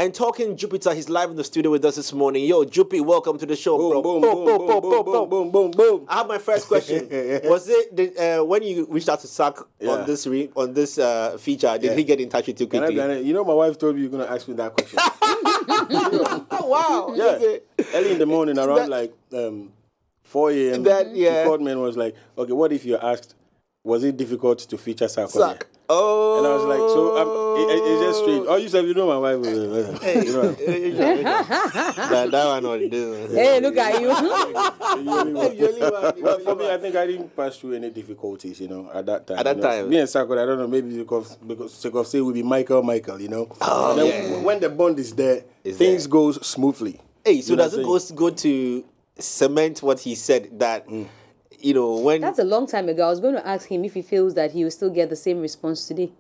And talking Jupitar, he's live in the studio with us this morning. Yo, Jupi, welcome to the show, bro. Boom. I have my first question. Was it when you reached out to Sark on this feature? Did he get in touch with you quickly? You know, my wife told me you're gonna ask me that question. Oh, wow. Yeah. Early in the morning, around 4 a.m. She called me and was like, "Okay, what if you asked, was it difficult to feature Sarkodie?" Oh. And I was like, it's just straight. Oh, you said you know my wife. That one or this. Hey, look at you. Well, for me, I think I didn't pass through any difficulties, at that time. At that time? Me and Sarkodie, I don't know, maybe because sake of say we be Michael, Oh, and then when the bond is there, things go smoothly. Hey, so does it go to cement what he said that... when... That's a long time ago. I was going to ask him if he feels that he will still get the same response today.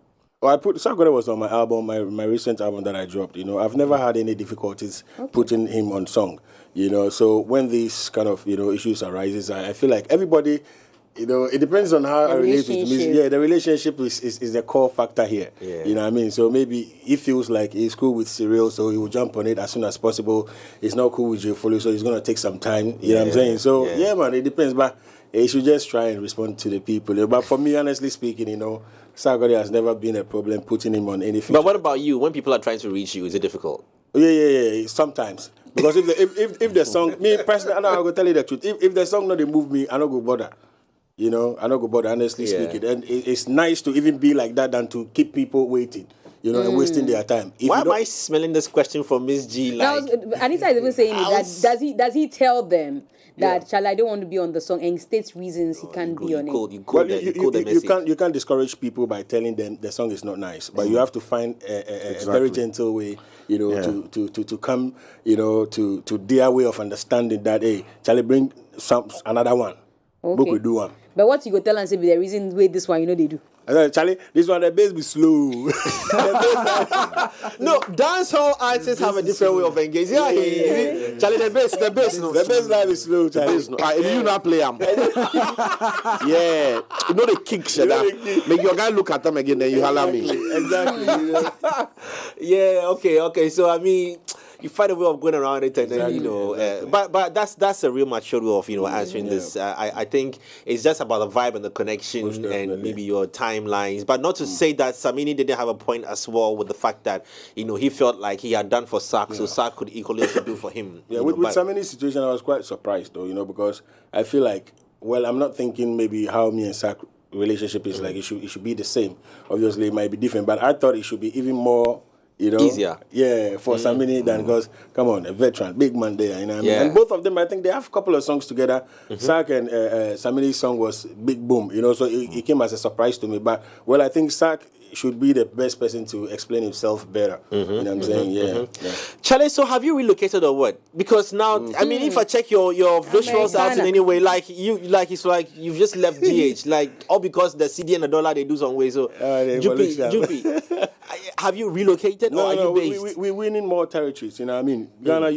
Well, Sarkodie was on my album, my recent album that I dropped. I've never had any difficulties putting him on song. So when these kind of issues arises, I feel like everybody, it depends on how I relate with music. Yeah, the relationship is the core factor here. Yeah. You know what I mean? So maybe he feels like he's cool with Cyril, so he will jump on it as soon as possible. He's not cool with Jefolo, so he's gonna take some time. You know what I'm saying? So yeah, man, it depends, but. You should just try and respond to the people. But for me, honestly speaking, Sarkodie has never been a problem putting him on any feature. But what about you? When people are trying to reach you, is it difficult? Yeah. Sometimes. Because if the song, me personally, I'm going to tell you the truth. If the song not they move me, I don't go bother. I don't go bother, honestly speaking. And it's nice to even be like that than to keep people waiting. And wasting their time. Why am I smelling this question from Miss G? Anita is even saying that does he tell them that Charlie, I don't want to be on the song, and he states reasons he can't be on it? You can't discourage people by telling them the song is not nice, but you have to find a very gentle way, to come, to their way of understanding that, hey, Charlie, bring another one. Okay. Book will do one. But what you go tell and say be the reason why this one, they do. I said, Charlie, this one, the bass be slow. No, dancehall artists have a different way of engaging. Yeah. Charlie, the bass line is slow, Charlie. If you not play them. Yeah. The kicks, make your guy look at them again, then you holler me. Exactly. Yeah, okay. So, I mean... You find a way of going around it, and then but that's a real mature way of answering this. I think it's just about the vibe and the connection and maybe your timelines, but not to say that Samini didn't have a point as well with the fact that he felt like he had done for Sark, so Sark could equally also do for him. Yeah, with Samini's situation, I was quite surprised though, because I feel like I'm not thinking maybe how me and Sark relationship is like. It should be the same. Obviously, it might be different, but I thought it should be even more. Easier. Yeah, for Samini than because, come on, a veteran, big man there, what I mean? And both of them, I think they have a couple of songs together. Sark and Samini's song was Big Boom, so it came as a surprise to me. But, I think Sark should be the best person to explain himself better. You know what I'm saying? Yeah. Charlie, so have you relocated or what? Because now, I mean, if I check your visuals out in any way, it's like you've just left GH, all because the CD and the dollar, they do some way. So, Jupi, have you relocated or are you based? We're winning more territories, you know what I mean? Ghana,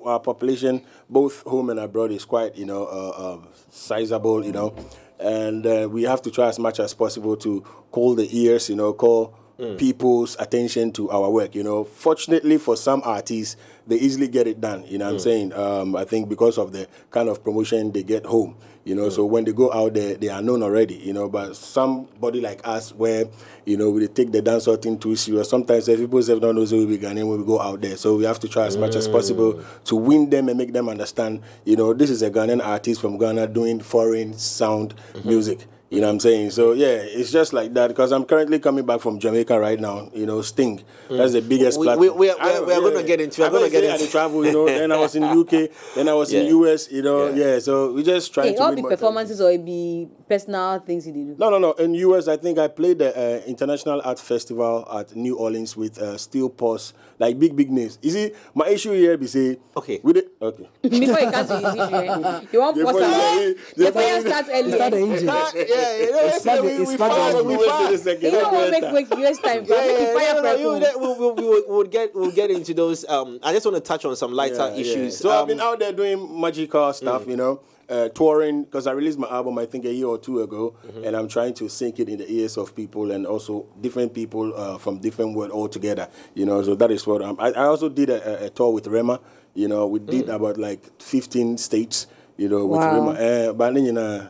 our population, both home and abroad, is quite, sizable, and we have to try as much as possible to call the ears, call people's attention to our work. Fortunately for some artists, they easily get it done. You know what I'm saying? I think because of the kind of promotion they get home. So when they go out there, they are known already. But somebody like us, where we take the dancehall thing too serious. Sometimes people don't know who we Ghanaian when we go out there. So we have to try as much as possible to win them and make them understand. This is a Ghanaian artist from Ghana doing foreign sound music. You know what I'm saying? So, it's just like that because I'm currently coming back from Jamaica right now, Sting. That's the biggest platform. We're going to get into it. I'm going to get into travel, Then I was in UK, then I was in US, So we just try to... all be performances or it be personal things you do? No. In US, I think I played the International Art Festival at New Orleans with Steel Pulse, like big names. You see, my issue here be say... Okay. With it, okay. Before you come to his issue, you want to before you start early. Start the engine. We'll get into those. I just want to touch on some lighter issues. So I've been out there doing magical stuff, touring, because I released my album, I think, a year or two ago, and I'm trying to sink it in the ears of people and also different people from different world all together, so that is what I also did a tour with Rema, we did about like 15 states, with Rema. But then,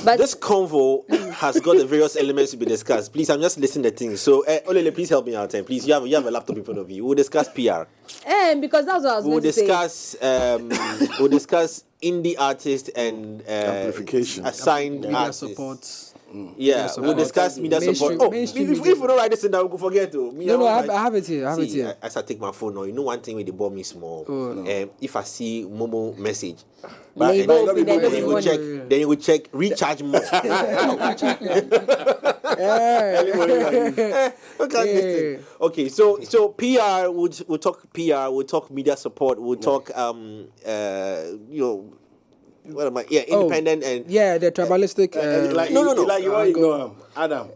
But this convo has got the various elements to be discussed. Please, I'm just listening to things. So, Olele, please help me out. Please, you have a laptop in front of you. We'll discuss PR. Because that's what I was going to say. We'll discuss indie artists and amplification, assigned media artists. Support. Yeah, we'll discuss media support. If we don't write this in down, we'll forget to. No, I have it here. As I take my phone now, you know one thing with the bomb is small. If I see Momo message, then you will check recharge mode. Okay, so PR, we'll talk PR, we'll talk media support, we'll talk what am I? Yeah, independent and the tribalistic. No, Adam.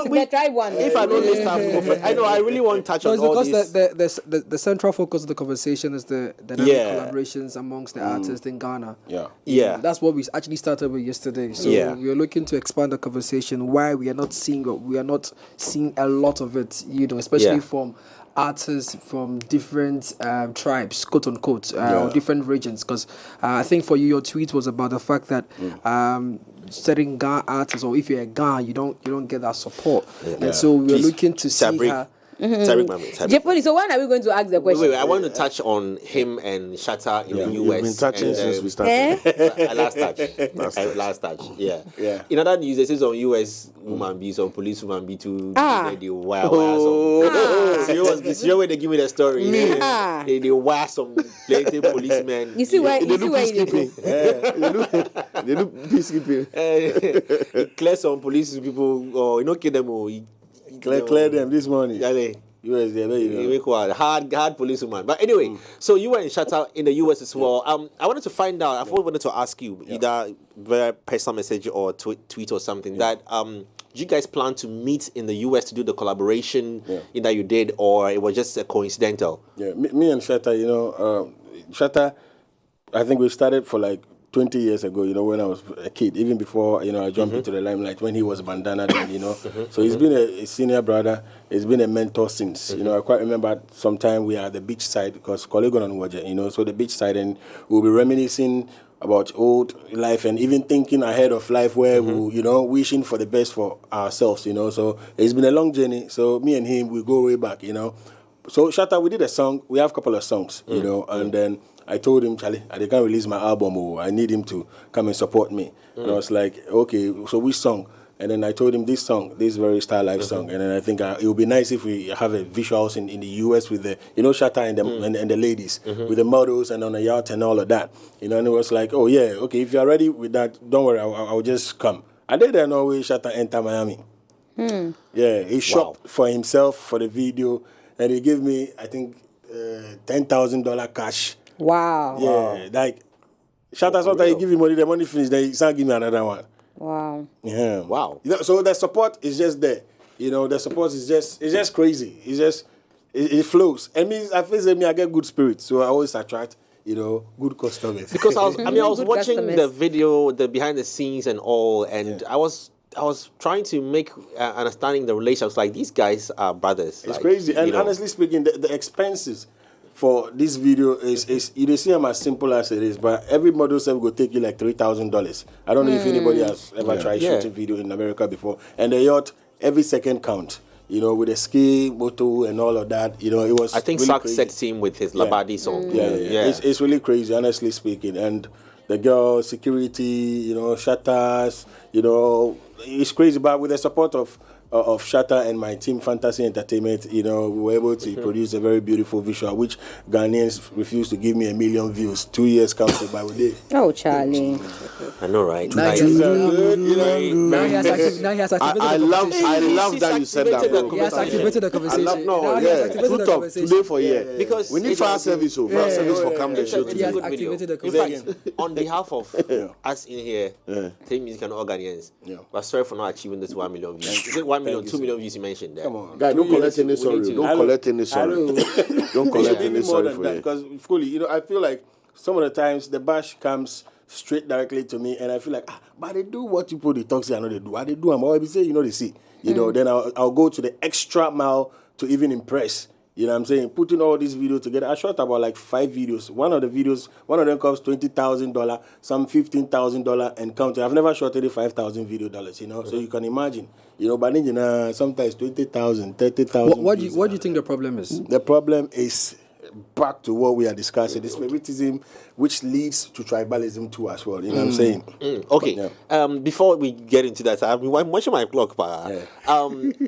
We try one. If I don't list up, I know I really want to touch on all this. Because the central focus of the conversation is the dynamic collaborations amongst the artists in Ghana. Yeah. That's what we actually started with yesterday. So we are looking to expand the conversation. Why we are not seeing a lot of it, especially from artists from different tribes, quote unquote, or different regions. Because I think for you, your tweet was about the fact that certain Ghana artists, or if you're a Ghana, you don't get that support. And so we're looking to see how. Jeopardy, so when are we going to ask the question? Wait, I want to touch on him and Shatta in the US. You've been touching since we started. Last touch. Yeah. In other news, this is on US woman be, some police woman be too. They wire some. Where they give me the story. They wire some plenty policemen. You see where? They do peacekeeping. Clear some police people, or kill them. Clear them this morning. Hard policewoman. But anyway, so you were in Shatta in the US as well. I wanted to find out, I wanted to ask you, either via personal message or tweet or something, that do you guys plan to meet in the US to do the collaboration that you did, or it was just a coincidental? Yeah, me and Shatta, Shatta, I think we started for like 20 years ago, when I was a kid, even before, I jumped into the limelight when he was bandana then, So he's been a senior brother. He's been a mentor since. I quite remember sometime we are at the beach side, because Kolegon and Waja, so the beach side, and we'll be reminiscing about old life and even thinking ahead of life where we, wishing for the best for ourselves, So it's been a long journey. So me and him, we go way back, So Shatta, we did a song. We have a couple of songs, and then I told him, Charlie, I can't release my album. I need him to come and support me. And I was like, okay, so which song? And then I told him this song, this very Star Life song. And then I think it would be nice if we have a visuals in the US with the, Shatta and the ladies, with the models and on a yacht and all of that. And it was like, oh yeah, okay, if you're ready with that, don't worry, I'll just come. And then no way Shatta enter Miami. Yeah, he shopped for himself for the video, and he gave me, I think, $10,000 cash. Wow. Yeah, like Shatta sometimes he give you money, the money finished, then he start give me another one. Wow. Yeah. Wow. So the support is just there. The support is just crazy. It flows. And I feel I get good spirits, so I always attract good customers. Because I was watching customers. the video, the behind the scenes and all, and I was trying to make understanding the relationships. Like, these guys are brothers. It's crazy. And honestly speaking, the expenses for this video is you see them as simple as it is, but every model self will take you like $3,000. I don't know if anybody has ever tried shooting video in America before. And the yacht, every second count. With the ski, moto, and all of that. It was. I think really Sark crazy. set him with his Labadi song. Yeah. It's really crazy, honestly speaking. And the girl, security, Shatta's, it's crazy. But with the support of Shatta and my team, Fantasy Entertainment, we were able to produce a very beautiful visual, which Ghanaians refused to give me 1 million views. 2 years counted by day. Oh, Charlie. I know, right? Now he has activated I love that you said that. He has activated the conversation. True talk. Today for Because we need fire service, for come the show. He has activated the conversation. In fact, on behalf of us in here, Take Music and all Ghanaians, we're sorry for not achieving this 1 million views. Is it 1 million, 2 million views you mentioned there? Come on. Guy, don't collect any sorry. Don't collect any sorry. Don't collect any sorry for you. Because fully, I feel like some of the times the bash comes straight directly to me, and I feel like, but they do what people they talk say I know they do. I they do. I'm always say, they see. Then I'll go to the extra mile to even impress. You know what I'm saying? Putting all these videos together. I shot about like 5 videos. One of them costs $20,000, some $15,000 and counting. I've never shot $5,000 video, So you can imagine. But then, sometimes 20,000, 30,000. What do you think the problem is? The problem is back to what we are discussing, this favoritism, which leads to tribalism too as well. You know what I'm saying? Okay. Before we get into that, I'm watching my clock,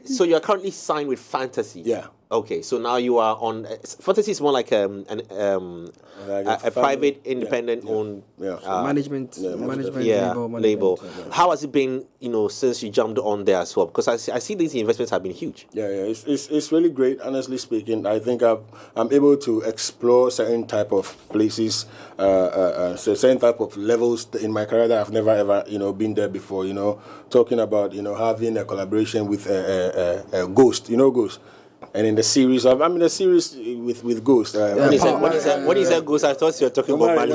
so you're currently signed with Fantasy. Yeah. Okay, so now you are on. Fantasy is more like a private, independent owned management label. How has it been, since you jumped on there as well? Because I see these investments have been huge. It's really great. Honestly speaking, I think I'm able to explore certain type of places, certain type of levels in my career that I've never ever been there before. Talking about having a collaboration with Ghost. Ghost. And in the series I'm in a series with Ghost. When he said Ghost, I thought you were talking about Manu.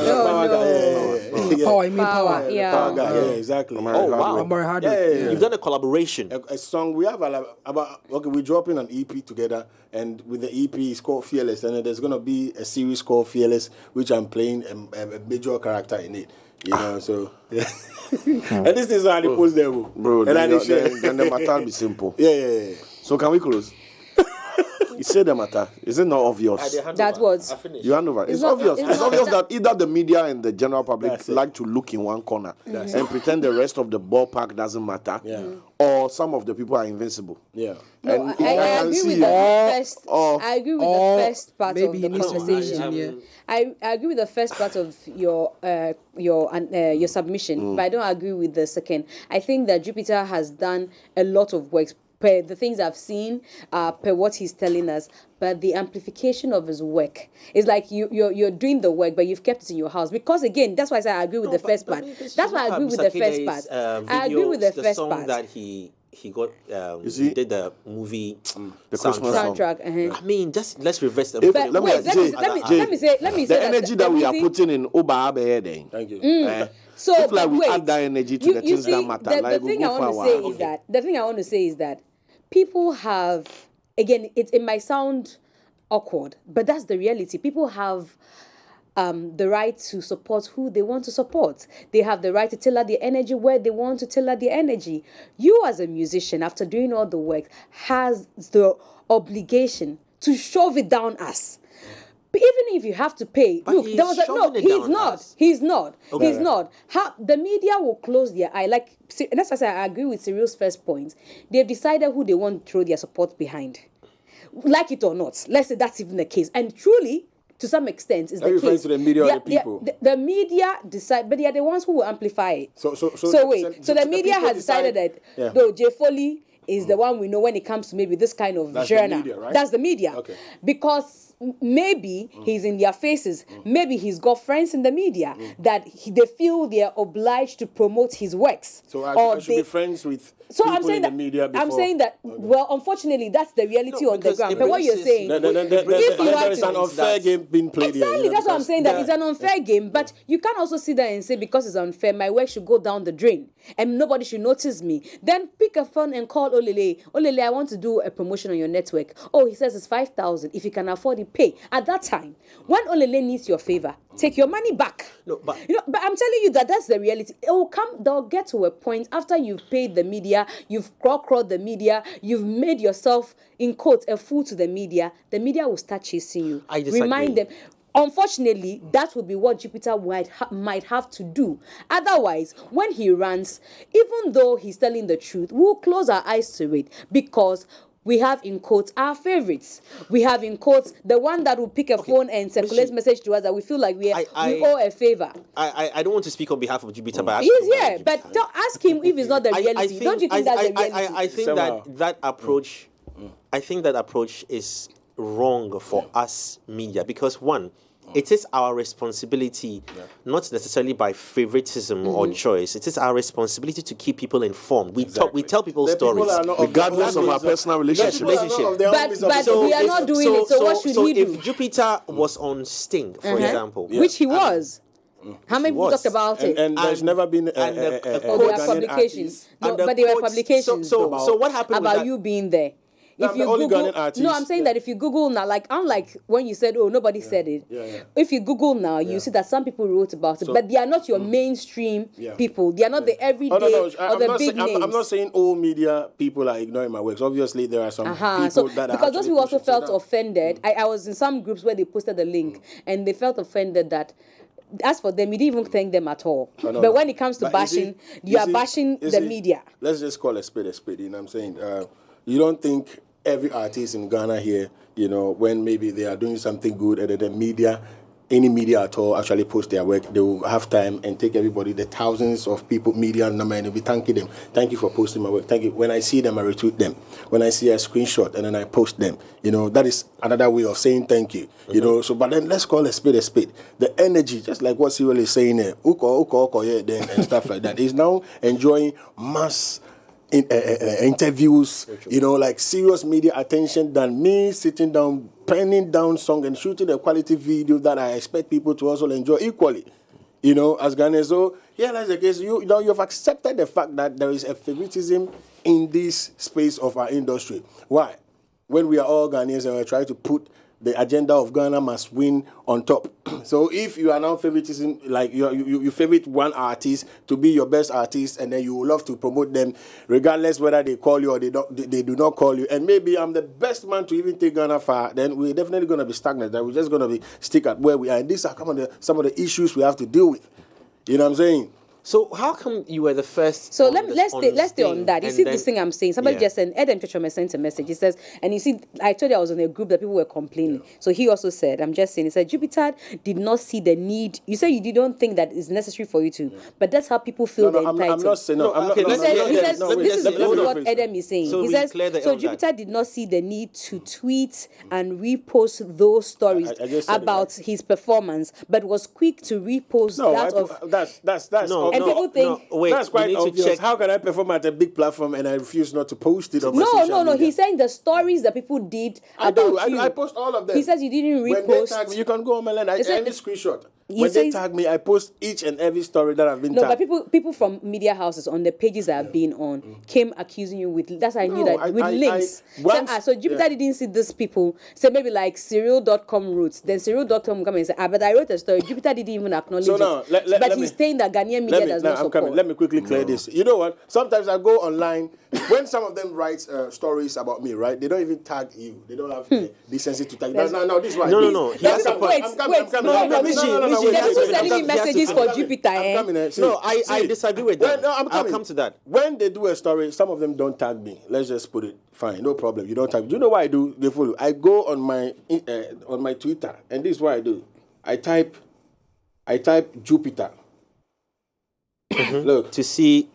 Power, I mean Power. Power guy, exactly. Oh, wow. You've done a collaboration. A song, we have we're dropping an EP together, and with the EP, it's called Fearless, and there's going to be a series called Fearless, which I'm playing a major character in it. So... and this is how they post there, bro. Then the matter will be simple. Yeah. So can we close? You say the matter. Is it not obvious? That was. You hand over. It's obvious. It's obvious that either the media and the general public like to look in one corner and pretend the rest of the ballpark doesn't matter, or some of the people are invincible. Yeah. No, I agree with the first part of the conversation. I agree with the first part of your submission, but I don't agree with the second. I think that Jupitar has done a lot of work. Per the things I've seen, per what he's telling us, but the amplification of his work is like you're doing the work, but you've kept it in your house. Because again, that's why I say I agree with the first part. That's why I agree with the first part. I agree with the first part. That he got, he did the movie, the soundtrack. I mean, just let's reverse the. Let me say the energy that we are putting in Oba Abe. Thank you. So if like we add that energy to the things that matter, the thing I want to say is that people have, again, it might sound awkward, but that's the reality. People have the right to support who they want to support. They have the right to tailor their energy where they want to tailor their energy. You as a musician, after doing all the work, has the obligation to shove it down us. Even if you have to pay, but look, there was he's not. Okay. He's not. The media will close their eye. And that's why I agree with Cyril's first point. They've decided who they want to throw their support behind. Like it or not. Let's say that's even the case. And truly, to some extent, is the case. To the media or the people? The media decide, but they are the ones who will amplify it. So the media has decided that, though, Jay Foley is the one we know when it comes to maybe this kind of genre. Right? That's the media. Okay. Because maybe he's in their faces. Maybe he's got friends in the media that they feel they're obliged to promote his works. So I should be friends with people in the media before. I'm saying that, well, unfortunately, that's the reality on the ground. But what you're saying... There is an unfair game being played here. Exactly, that's what I'm saying, that it's an unfair game. But you can't also sit there and say, because it's unfair, my work should go down the drain and nobody should notice me. Then pick a phone and call Olele. Olele, I want to do a promotion on your network. Oh, he says it's 5,000. If you can afford it, pay. At that time, when Olele needs your favor, take your money back. No, but but I'm telling you that's the reality. They'll get to a point after you've paid the media, you've crawled the media, you've made yourself, in quotes, a fool to the media will start chasing you. I disagree. Remind them. Unfortunately, that will be what Jupitar might have to do. Otherwise, when he runs, even though he's telling the truth, we'll close our eyes to it, because we have, in quotes, our favorites. We have, in quotes, the one that will pick a phone and circulate message to us that we feel like we owe a favor. I don't want to speak on behalf of Jupitar, but he's here. But ask him if it's not the reality. Don't you think that's the reality? I think that approach. I think that approach is wrong for us media, because one, it is our responsibility, not necessarily by favoritism or choice. It is our responsibility to keep people informed. We tell people stories, regardless of our personal relationship. But we are not doing it. So what should he do? If Jupitar was on Sting, for example, which he was. How many people talked about it? And there's never been there were publications. No, but there were publications. So what happened about you being there? If you Google, I'm saying that if you Google now, like unlike when you said, "Oh, nobody said it." If you Google now, you see that some people wrote about it, but they are not your mainstream people. They are not the everyday or the big names. I'm not saying all media people are ignoring my works. Obviously, there are some people that because those people also felt offended. I was in some groups where they posted the link, and they felt offended that. As for them, you didn't even thank them at all. But when it comes to bashing, you are bashing the media. Let's just call a spade, you know what I'm saying? You don't think every artist in Ghana here, you know, when maybe they are doing something good and the media, any media at all actually post their work, they will have time and take everybody, the thousands of people, media number, and they'll be thanking them. Thank you for posting my work. Thank you. When I see them, I retweet them. When I see a screenshot and then I post them, you know, that is another way of saying thank you, you know. So, but then let's call a spade a spade. The energy, just like what Cyril is saying there, and stuff like that, is now enjoying mass interviews, you know, like serious media attention than me sitting down, penning down song and shooting a quality video that I expect people to also enjoy equally, you know, as Ghanaians. So, yeah, that's the case. You've accepted the fact that there is a favoritism in this space of our industry. Why? When we are all Ghanaians and we're trying to put the agenda of Ghana must win on top. So if you are now favoritism, like you favorite one artist to be your best artist, and then you love to promote them, regardless whether they call you or they do not call you, and maybe I'm the best man to even take Ghana far, then we're definitely going to be stagnant. That we're just going to be stick at where we are. And these are some of the issues we have to deal with. You know what I'm saying? So how come you were the first? So let's stay on that. You see this thing I'm saying. Somebody just sent Adam Chechome sent a message. He says, and you see, I told you I was in a group that people were complaining. So he also said, I'm just saying, he said Jupitar did not see the need. You say you don't think that it's necessary for you to, but that's how people feel they're entitled. I'm not saying This is what Adam is saying. So he says, so Jupitar did not see the need to tweet and repost those stories about his performance, but was quick to repost that's and people think that's quite obvious. How can I perform at a big platform and I refuse not to post it on my social media? He's saying the stories that people did about you. I post all of them. He says you didn't repost. When they tag me, you can go on my line. Every screenshot. When they tag me, I post each and every story that I've been tagged. No, but people from media houses on the pages that I've been on came accusing you with. That's how I knew that with links. So Jupitar didn't see these people. So maybe like Serial.com roots. Then Serial.com come and say, but I wrote a story. Jupitar didn't even acknowledge it. But he's saying that Ghanaian media does not support. Let me quickly clear this. You know what? Sometimes I go online. When some of them write stories about me, right? They don't even tag you. They don't have the decency to tag you. No, this one. No. Wait. They're also sending me messages for Jupitar. No, I disagree with that. I'll come to that. When they do a story, some of them don't tag me. Let's just put it. Fine, no problem. You don't tag me. Do you know what I do? They follow. I go on my Twitter, and this is what I do. I type Jupitar. Look to see.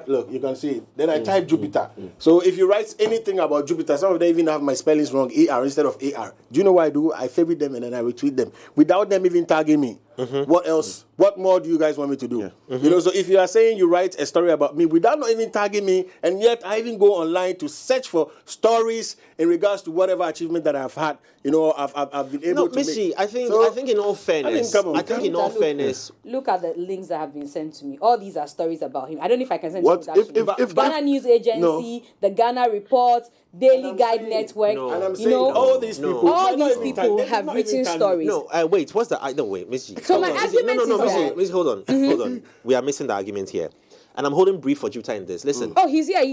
Look, you can see it. Then I type Jupitar. So if you write anything about Jupitar, some of them even have my spellings wrong, ER instead of AR. Do you know what I do? I favorite them and then I retweet them without them even tagging me. What else? What more do you guys want me to do? You know, so if you are saying you write a story about me without not even tagging me, and yet I even go online to search for stories in regards to whatever achievement that I've had, you know, I've been able to make. I think in all fairness, look at the links that have been sent to me. All these are stories about him. I don't know if I can send you that. If Ghana News Agency, the Ghana Report, Daily Guide Network, and I'm saying all these people have written stories. No, wait, what's the no wait, Miss G. So my argument is that Miss, hold on. We are missing the argument here. And I'm holding brief for Jupitar in this. Listen. Oh, he's here.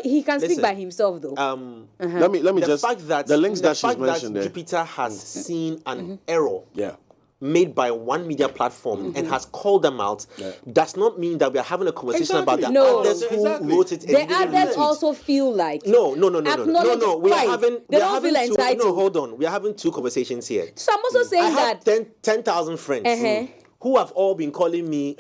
He can speak by himself, though. Let me just. Fact that the links that she's mentioned there. Jupitar has seen an error. Made by one media platform and has called them out does not mean that we are having a conversation about the others who wrote it. The others also feel like no. We are having. They don't feel entitled. No, hold on. We are having two conversations here. So I'm also saying that 10,000 friends who have all been calling me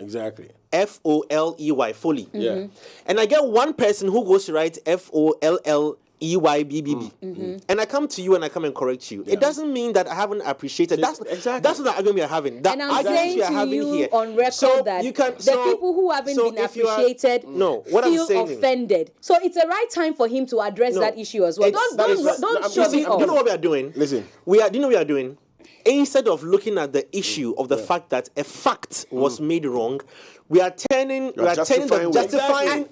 FOLEY Foley. Yeah. And I get one person who goes to write FOLLEY EYBBB, and I come to you and I come and correct you, it doesn't mean that I haven't appreciated. That's not the argument we are having. And I'm saying to you on record that the people who haven't been appreciated feel offended. So it's the right time for him to address that issue as well. Don't show me off. You know what we are doing? Listen. Do you know what we are doing? Instead of looking at the issue of the fact that a fact was made wrong, we are justifying another.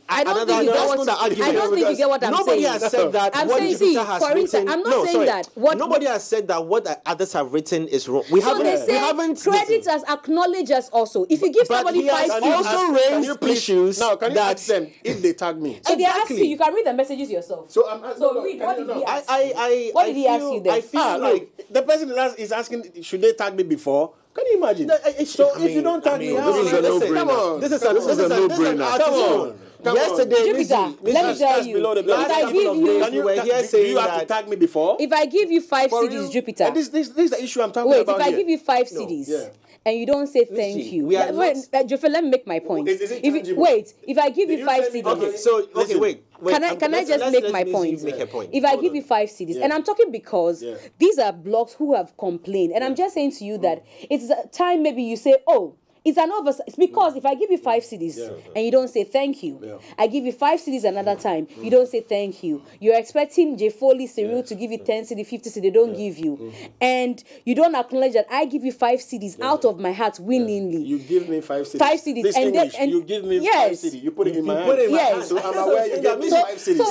I don't think you get what I'm saying. Nobody has said that what Jupitar has written. I'm not saying that. Nobody has said that what others have written is wrong. We haven't. Credit us, acknowledge us also. If you give somebody 5 CDs, also raised issues. Now, can you ask them if they tag me? So they ask you. You can read the messages yourself. So read. What did he ask? What did he ask you then? I feel like the person is asking, should they tag me before? Can you imagine? If you don't tag me, this is a no-brainer. This is a no-brainer. Come on. Yesterday, Jupitar, let me tell you. If I give you have to tag me before. If I give you 5 CDs, Jupitar. This is the issue I'm talking about. If I give you 5 CDs. And you don't say thank you. Joffe, let me make my point. If I give you 5 CDs. Wait. Can I just make my point? If I give you 5 CDs, and I'm talking because these are blogs who have complained, and I'm just saying to you that it's a time maybe you say, oh, it's an oversight. It's because if I give you 5 CDs and you don't say thank you, I give you 5 CDs another time, you don't say thank you. You're expecting J. Foley, Cyril to give you 10 CDs, 50 CDs, they don't give you. And you don't acknowledge that I give you 5 CDs out of my heart willingly. You give me 5 CDs. 5 CDs. This and English, you give me 5 CDs. You put it in my hand. So I'm aware you give me 5 CDs.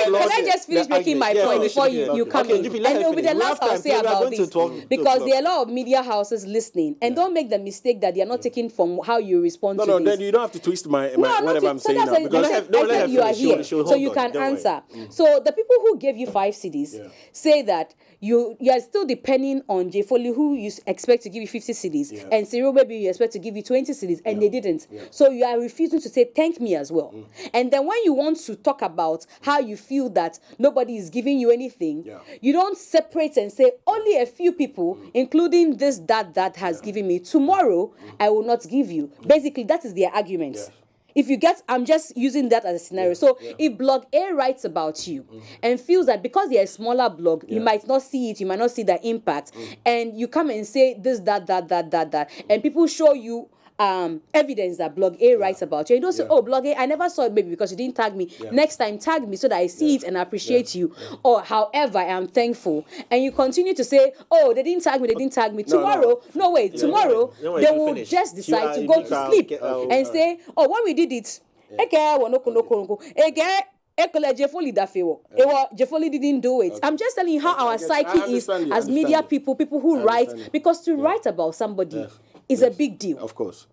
Can I just finish making my point before you come in? And it will be the last I'll say about this. Because there are a lot of media houses listening, and don't make the mistake that they are not taking from how you respond to this. No, then you don't have to twist my whatever I'm saying now. Because I said you are here, so you can answer. So the people who gave you 5 CDs say that you are still depending on J. Foley, who you expect to give you 50 CDs, and Cyril, maybe you expect to give you 20 CDs, and they didn't. So you are refusing to say thank me as well. And then when you want to talk about how you feel that nobody is giving you anything, you don't separate and say only a few people, including this, that has given me. Tomorrow, I will not give you. Basically, that is their argument. If you get, I'm just using that as a scenario. If blog A writes about you and feels that because you're a smaller blog, you might not see it, you might not see the impact, and you come and say this, that, and people show you evidence that blog A writes about you. You don't say, oh, blog A, I never saw it maybe because you didn't tag me. Next time, tag me so that I see it and appreciate you. Or however, I am thankful. And you continue to say, oh, they didn't tag me. Tomorrow, tomorrow, they will just decide to go to sleep and say, oh, when we did it, J. Foley didn't do it. I'm just telling you how our psyche is as media people who write, because to write about somebody is a big deal. Of course.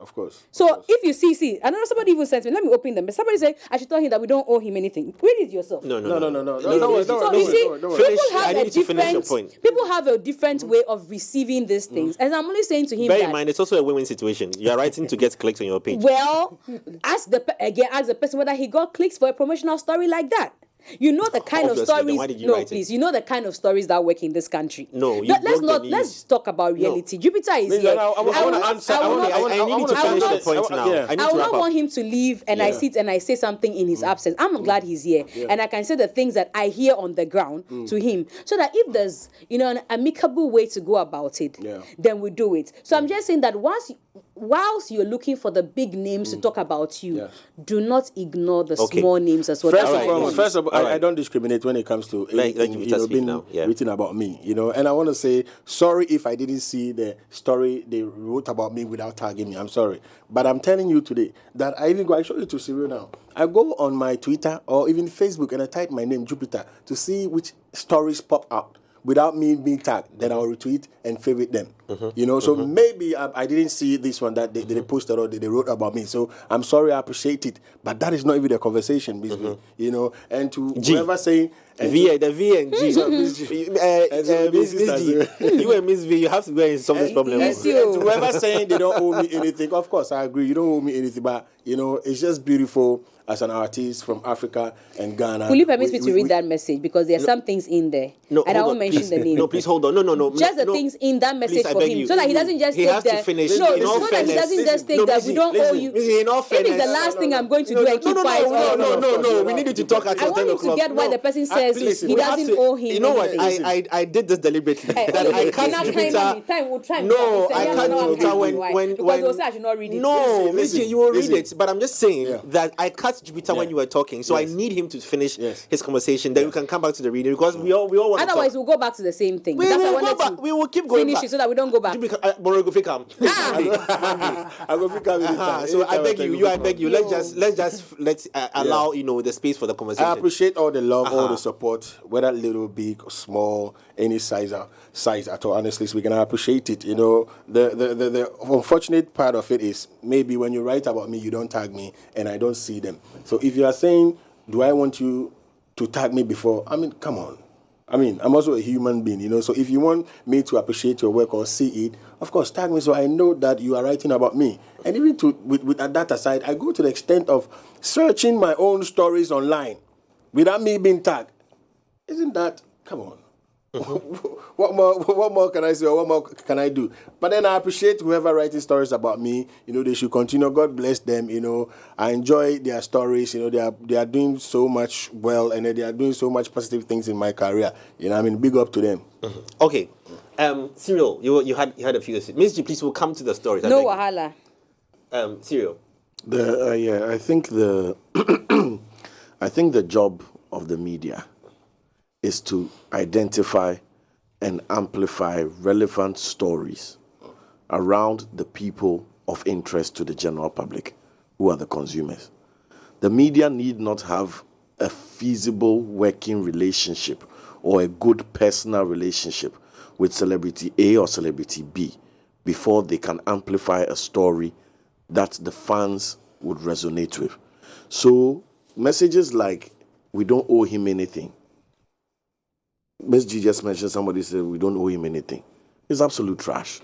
So if you see, I know somebody even sent me, let me open them. But somebody said, I should tell him that we don't owe him anything. Read it yourself. No. So you see, people have a different way of receiving these things. And I'm only saying to him bear in mind, it's also a win-win situation. You are writing to get clicks on your page. Well, ask the person whether he got clicks for a promotional story like that. You know the kind of stories. You know the kind of stories that work in this country. Let's talk about reality. Jupitar is here. I need to finish the point now. I will not want him to leave and I sit and I say something in his absence. I'm glad he's here, and I can say the things that I hear on the ground to him, so that if there's an amicable way to go about it, then we do it. So I'm just saying that whilst you're looking for the big names to talk about you, do not ignore the small names as well. First of all, I don't discriminate when it comes to being written about me, and I want to say sorry if I didn't see the story they wrote about me without tagging me. I'm sorry, but I'm telling you today that I show you to Cyril now. I go on my Twitter or even Facebook and I type my name Jupitar to see which stories pop out without me being tagged. Then I'll retweet and favorite them. So maybe I didn't see this one that they posted or they wrote about me. So I'm sorry, I appreciate it, but that is not even the conversation, basically. And to whoever saying The V and G. Miss G, you and Miss V, you have to go and solve this problem. And whoever saying they don't owe me anything, of course I agree. You don't owe me anything, but it's just beautiful as an artist from Africa and Ghana. Will you permit me to read that message? Because there are some things in there. No, and I won't mention the name. No, please hold on. No. Just the things in that message for him. So that he doesn't just take that. He has to finish. No, so that he doesn't just take that. We don't owe you. In all fairness, if it's the last thing I'm going to do and keep quiet. No. We need you to talk at 10 o'clock. I want you to get why the person says he doesn't owe him. You know what? I did this deliberately. I can't Jupiter. No, I can't Jupiter when. Because I should not read it. No, Miss G, you will read it. But I'm just saying that I cut Jupiter when you were talking. So I need him to finish his conversation. Then we can come back to the reading because we all want to. Otherwise, we'll go back to the same thing. We will keep going. Finish it so that we don't go back. So I beg you. Let's allow the space for the conversation. I appreciate all the love, all the support, whether little, big, or small, any size at all. Honestly speaking, I appreciate it. The unfortunate part of it is maybe when you write about me, you don't tag me, and I don't see them. So if you are saying, do I want you to tag me before? I mean, come on. I mean, I'm also a human being, So if you want me to appreciate your work or see it, of course, tag me so I know that you are writing about me. And even with that aside, I go to the extent of searching my own stories online without me being tagged. Isn't that? Come on. What more can I say or what more can I do? But then I appreciate whoever writing stories about me. They should continue. God bless them. I enjoy their stories. They are doing so much well, and they are doing so much positive things in my career. Big up to them. Okay, Cyril, you had a few. Miss G, please, we'll come to the stories. No wahala. Cyril. I think the job of the media is to identify and amplify relevant stories around the people of interest to the general public, who are the consumers. The media need not have a feasible working relationship or a good personal relationship with celebrity A or celebrity B before they can amplify a story that the fans would resonate with. So messages like, we don't owe him anything. Ms. G just mentioned somebody said we don't owe him anything. It's absolute trash.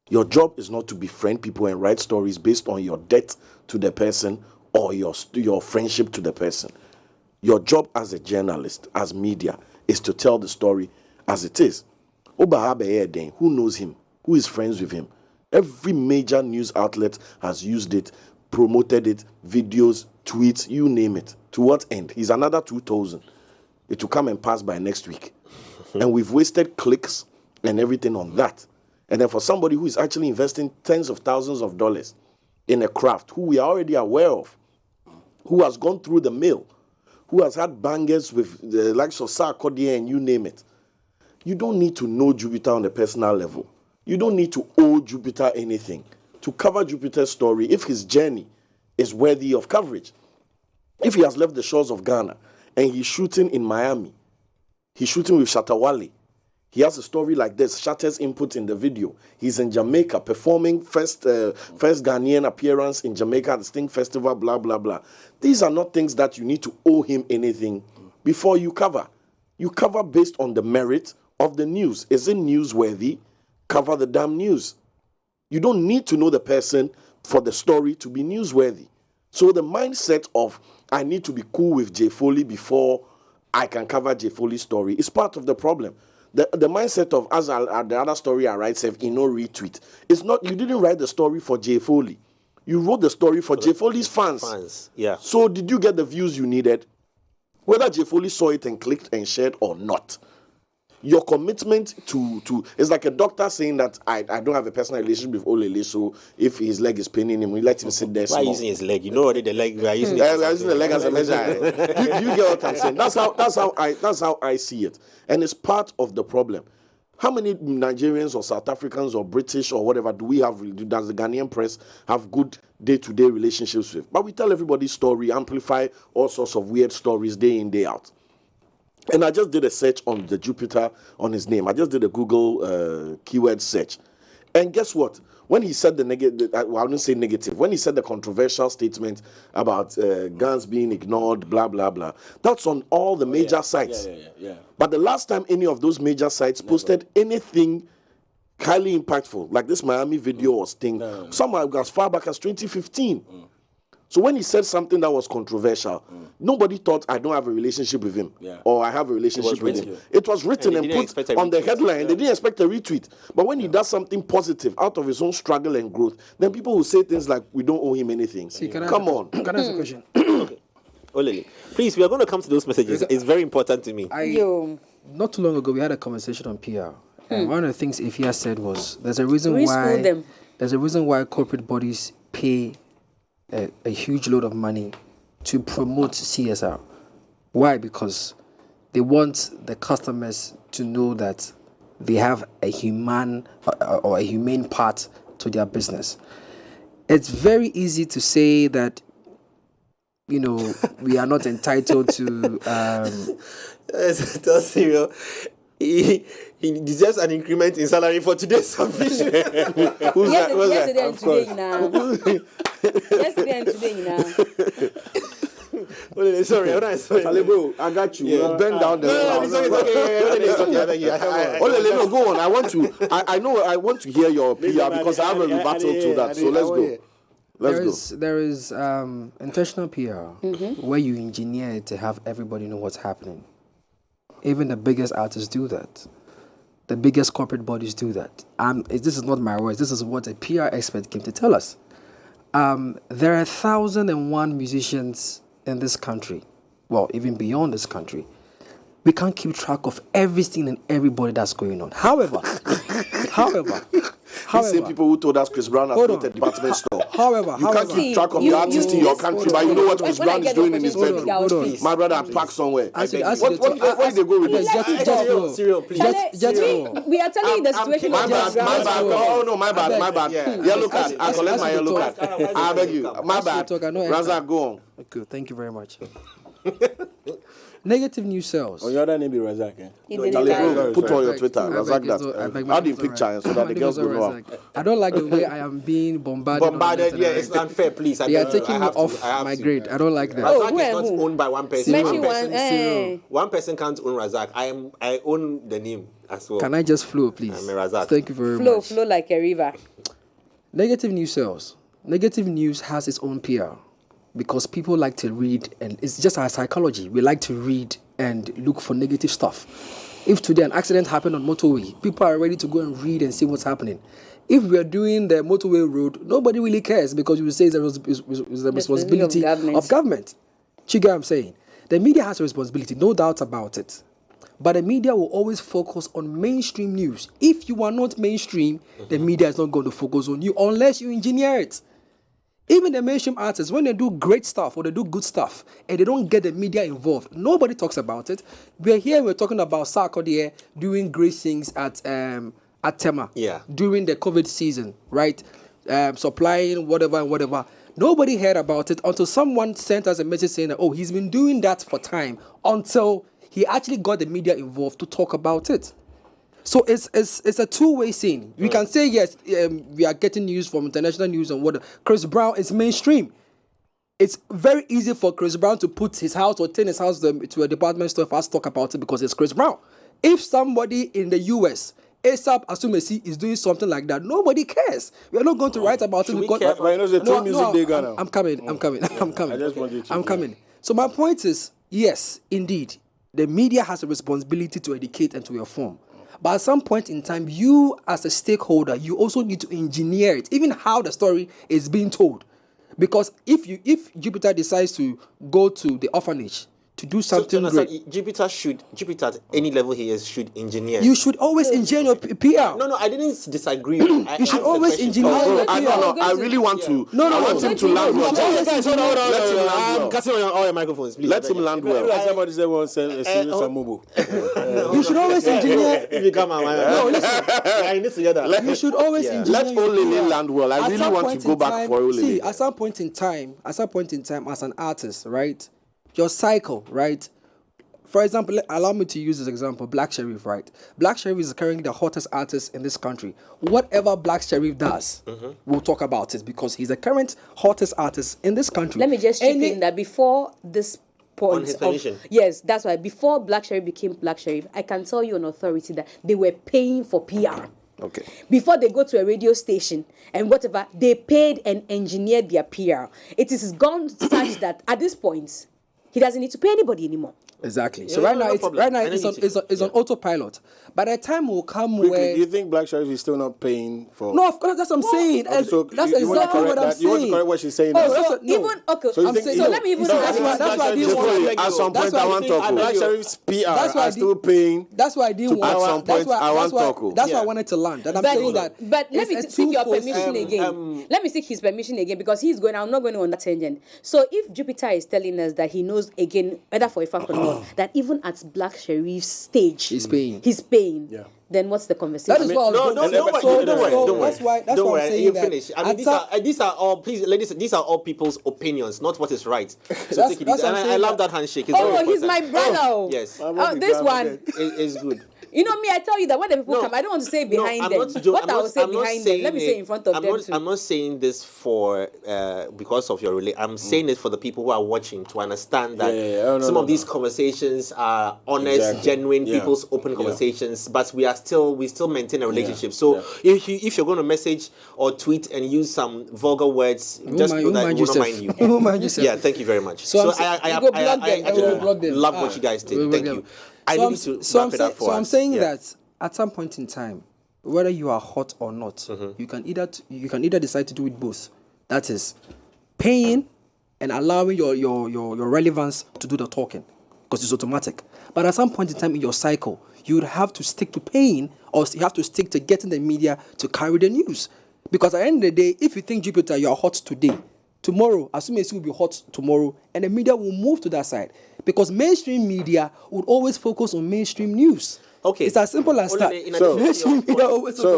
Your job is not to befriend people and write stories based on your debt to the person or your friendship to the person. Your job as a journalist, as media, is to tell the story as it is. Who knows him? Who is friends with him? Every major news outlet has used it, promoted it, videos, tweets, you name it. To what end? He's another 2,000. It will come and pass by next week. And we've wasted clicks and everything on that. And then for somebody who is actually investing tens of thousands of dollars in a craft, who we are already aware of, who has gone through the mill, who has had bangers with the likes of Sarkodie and you name it, you don't need to know Jupitar on a personal level. You don't need to owe Jupitar anything. To cover Jupitar's story, if his journey is worthy of coverage, if he has left the shores of Ghana, and he's shooting in Miami. He's shooting with Shatawale. He has a story like this. Shatter's input in the video. He's in Jamaica performing first Ghanaian appearance in Jamaica at the Sting Festival, blah, blah, blah. These are not things that you need to owe him anything before you cover. You cover based on the merit of the news. Is it newsworthy? Cover the damn news. You don't need to know the person for the story to be newsworthy. So the mindset of, I need to be cool with Jay Foley before I can cover Jay Foley's story is part of the problem. The mindset of, as the other story I write, says, retweet. It's not, you didn't write the story for Jay Foley. You wrote the story for Jay Foley's fans. Yeah. So did you get the views you needed? Whether Jay Foley saw it and clicked and shared or not. Your commitment to it's like a doctor saying that I don't have a personal relationship with Olele, so if his leg is paining him, we let him sit there. Why using his leg? You know already the leg. We are using the leg as a measure. you get what I'm saying? That's how I see it, and it's part of the problem. How many Nigerians or South Africans or British or whatever do we have? Does the Ghanaian press have good day-to-day relationships with? But we tell everybody's story, amplify all sorts of weird stories day in, day out. And I just did a search on the Jupitar on his name. I just did a Google keyword search. And guess what? when he said the negative, I wouldn't say negative, when he said the controversial statement about guns being ignored, blah, blah, blah, that's on all the major sites. Yeah. But the last time any of those major sites posted anything highly impactful, like this Miami video or Sting, somewhere as far back as 2015. So when he said something that was controversial, nobody thought I don't have a relationship with him or I have a relationship with him. It was written and put on the headline. They didn't expect a retweet. But when he does something positive out of his own struggle and growth, then people will say things like, we don't owe him anything. Come on. Can I ask a question? Okay. Olele, please, we are going to come to those messages. It's very important to me. Not too long ago, we had a conversation on PR. And one of the things Ifya said was, there's a reason why corporate bodies pay a huge load of money to promote CSR. Why? Because they want the customers to know that they have a humane part to their business. It's very easy to say that, we are not entitled to... That's serious. He deserves an increment in salary for today's submission. Yesterday and today now. Sorry. Talebo, I got you. Yeah. Bend down the No, go on. I want to hear your PR because I have a rebuttal to that. So let's go. There is intentional PR where you engineer it to have everybody know what's happening. Even the biggest artists do that. The biggest corporate bodies do that. This is not my words. This is what a PR expert came to tell us. There are 1,001 musicians in this country. Well, even beyond this country. We can't keep track of everything and everybody that's going on. However, same people who told us Chris Brown has built a department store. However, you can't keep track of the artists in your country, but you know what Chris Brown is doing in his bedroom. My brother packed somewhere. Where they go with this? We are telling you the situation. My bad. Oh no, my bad. Yellow card. I collect my yellow card. I beg you. My bad. Razak, go on. Okay, thank you very much. Negative news sells. Oh, your other name be Razak, eh? Put on your Twitter, Razak that. Add the picture so that the girls will know. I don't like the way I am being bombarded. Yeah, it's unfair, please. They are taking me off my grade. I don't like that. Razak is not owned by one person. One person can't own Razak. I own the name as well. Can I just flow, please? I'm a Razak. Thank you very much. Flow like a river. Negative news sells. Negative news has its own PR. Because people like to read, and it's just our psychology. We like to read and look for negative stuff. If today an accident happened on motorway, people are ready to go and read and see what's happening. If we are doing the motorway road, nobody really cares because you will say it's the responsibility of government. You get what I'm saying? The media has a responsibility, no doubt about it. But the media will always focus on mainstream news. If you are not mainstream, the media is not going to focus on you unless you engineer it. Even the mainstream artists, when they do great stuff or they do good stuff and they don't get the media involved, nobody talks about it. We're talking about Sarkodie doing great things at Tema during the COVID season, right? Supplying whatever. Nobody heard about it until someone sent us a message saying that, he's been doing that for time until he actually got the media involved to talk about it. So it's a two-way thing. We can say, yes, we are getting news from international news and whatever. Chris Brown is mainstream. It's very easy for Chris Brown to put his house or turn his house to a department store for us to talk about it because it's Chris Brown. If somebody in the US, ASAP Asumesi, is doing something like that, nobody cares. We are not going to write about it because... I'm coming. I'm coming. So my point is, yes, indeed, the media has a responsibility to educate and to inform. But at some point in time, you as a stakeholder, you also need to engineer it, even how the story is being told. Because if Jupitar decides to go to the orphanage to do something great, Jupitar at any level he is should engineer. You should always engineer your PR. No, I didn't disagree. You should always engineer your PR. I really want to. I want him to land well. I'm cutting on all your microphones, please. Let him land well. Somebody said one serious Samubu. You should always engineer. No, listen. I need to hear that. You should always engineer. Let Olele land well. I really want to go back for Olele. See, at some point in time, as an artist, right? Your cycle, right? For example, allow me to use this example, Black Sherif, right? Black Sherif is currently the hottest artist in this country. Whatever Black Sherif does, we'll talk about it because he's the current hottest artist in this country. Let me just chip in that before this point on his permission. Yes, that's why before Black Sherif became Black Sherif, I can tell you on authority that they were paying for PR. Okay. Before they go to a radio station and whatever, they paid and engineered their PR. It is gone such that at this point, he doesn't need to pay anybody anymore. Exactly. So right now, it's on autopilot. By the time will come where... Do you think Black Sherif is still not paying for... No, of course, that's what I'm saying. Okay, so that's you want to exactly what I'm correct that? You want to saying. correct what she's saying? Oh, so let me even... That's why I didn't want... At some point, I want to talk. Black Sherif's PR are still paying... That's why I didn't want... At some point, I want to talk. That's why I wanted to land. And I'm saying that... But let me seek your permission again. Let me seek his permission again because he's going... I'm not going on that tangent. So if Jupitar is telling us that he knows, again, whether for a fact or not, that even at Black Sherif's stage... He's paying. Yeah. Then what's the conversation? That is what don't worry. That's why I'm you saying finish. I mean, these are all, please, ladies, these are all people's opinions, not what is right. So take it easy. And I love that handshake. It's very he's important. my brother. Yes. This one is good. You know me, I tell you that when the people come, I don't want to say behind them. What I will say behind them, let me say in front of them too. I'm not saying this for because of your relation. I'm saying it for the people who are watching to understand that some of these conversations are honest, genuine, people's open conversations. But we still maintain a relationship. So if you're going to message or tweet and use some vulgar words, just know that we will not mind you. Yeah, thank you very much. So I actually love what you guys did. Thank you. I'm saying that at some point in time, whether you are hot or not, you can either decide to do it both. That is, paying and allowing your relevance to do the talking, because it's automatic. But at some point in time in your cycle, you would have to stick to paying, or you have to stick to getting the media to carry the news. Because at the end of the day, if you think Jupitar, you are hot today, tomorrow, as soon as you will be hot tomorrow, and the media will move to that side. Because mainstream media would always focus on mainstream news. Okay, it's as simple as that.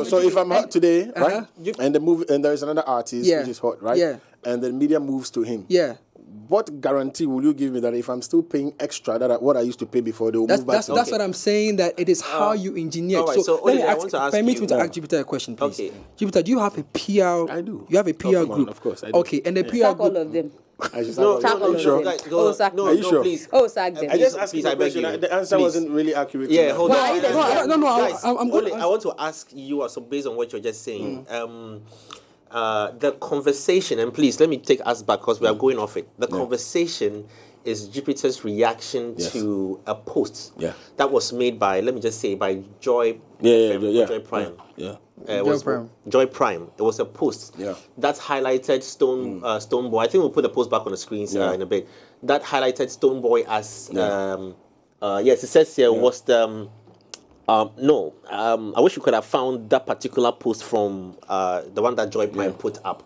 So if I'm hot today, right, and there is another artist which is hot, right, and the media moves to him, what guarantee will you give me that if I'm still paying extra that what I used to pay before, they will move back? That's what I'm saying. That it is how you engineer. Right, so let me ask. Permit me to ask Jupitar a question, please. Okay. Jupitar, do you have a PR? I do. You have a PR group, of course. I do. Okay, and the PR sack group. all of them. Sack them. Please. Oh, sack them. I just asked you a question. The answer wasn't really accurate. Yeah, hold on. I'm good. I want to ask you also based on what you're just saying. The conversation, and please let me take us back because we are going off it. The conversation is Jupitar's reaction to a post that was made by, let me just say, by Joy Prime. Joy Prime. It was a post that highlighted Stonebwoy. I think we'll put the post back on the screens in a bit. That highlighted Stonebwoy as yes, it says here was the I wish we could have found that particular post from the one that Joy Prime put up.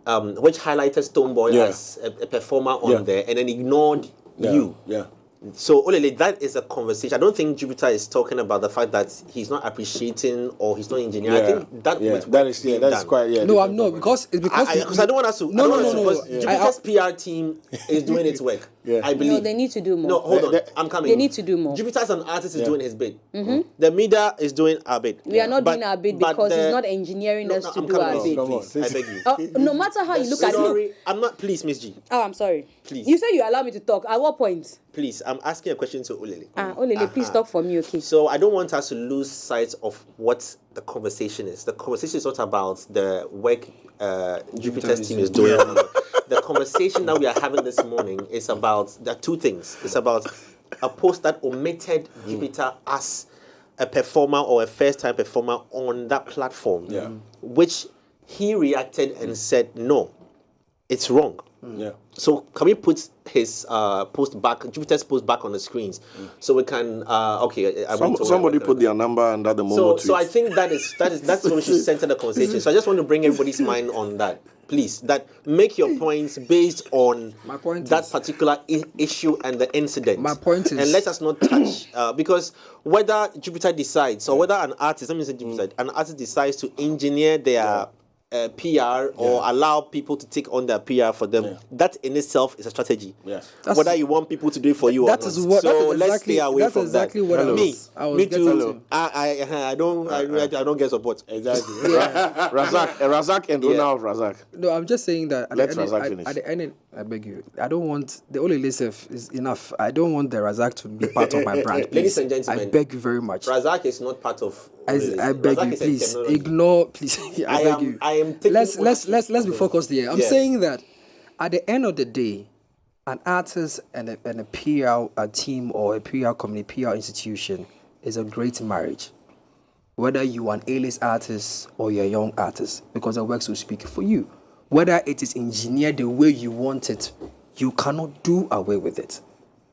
Which highlighted Stonebwoy as a performer on there and then ignored you. Yeah. So, Olele, that is a conversation. I don't think Jupitar is talking about the fact that he's not appreciating or he's not engineering. I think that is quite No, I'm not because I don't want us to. No. Jupitar's PR team is doing its work. I believe. No, they need to do more. No, hold on. I'm coming. They need to do more. Jupitar as an artist is doing his bit. The media is doing our bit. We are not doing our bit because he's not engineering us to do our bit. Please, I beg you. No matter how you look at it. I'm not. Please, Miss G. Oh, I'm sorry. Please. You said you allow me to talk. At what point? Please, I'm asking a question to Olele. Olele, please talk for me, okay? So I don't want us to lose sight of what the conversation is. The conversation is not about the work Jupitar's team is doing. The conversation that we are having this morning is about, there are two things. It's about a post that omitted Jupitar as a performer or a first-time performer on that platform, which he reacted and said, no, it's wrong. So can we put his post back, Jupitar's post back on the screens, so we can somebody put their number under the Momo tweet. So I think that's what we should center the conversation. So I just want to bring everybody's mind on that, please. That make your points based on that particular issue and the incident. My point is, and let us not touch because whether Jupitar decides or whether an artist, let me say Jupitar, an artist decides to engineer their PR or allow people to take on their PR for them, that in itself is a strategy. Yes. Whether you want people to do it for you or not. So let's stay away from that. What me too. to. I don't get support. Exactly. Razak and Ronald Razak. No, I'm just saying that Let Razak finish. At the end, I beg you. I don't want the only Lisef is enough. I don't want the Razak to be part of my brand. Please. Ladies and gentlemen, I beg you very much. Razak is not part of. I beg you, please ignore. Please, I beg you. I am taking let's be focused here. I'm saying that at the end of the day, an artist and a PR team or a PR company, PR institution is a great marriage. Whether you are an A-list artist or you're a young artist, because the works will speak for you. Whether it is engineered the way you want it, you cannot do away with it,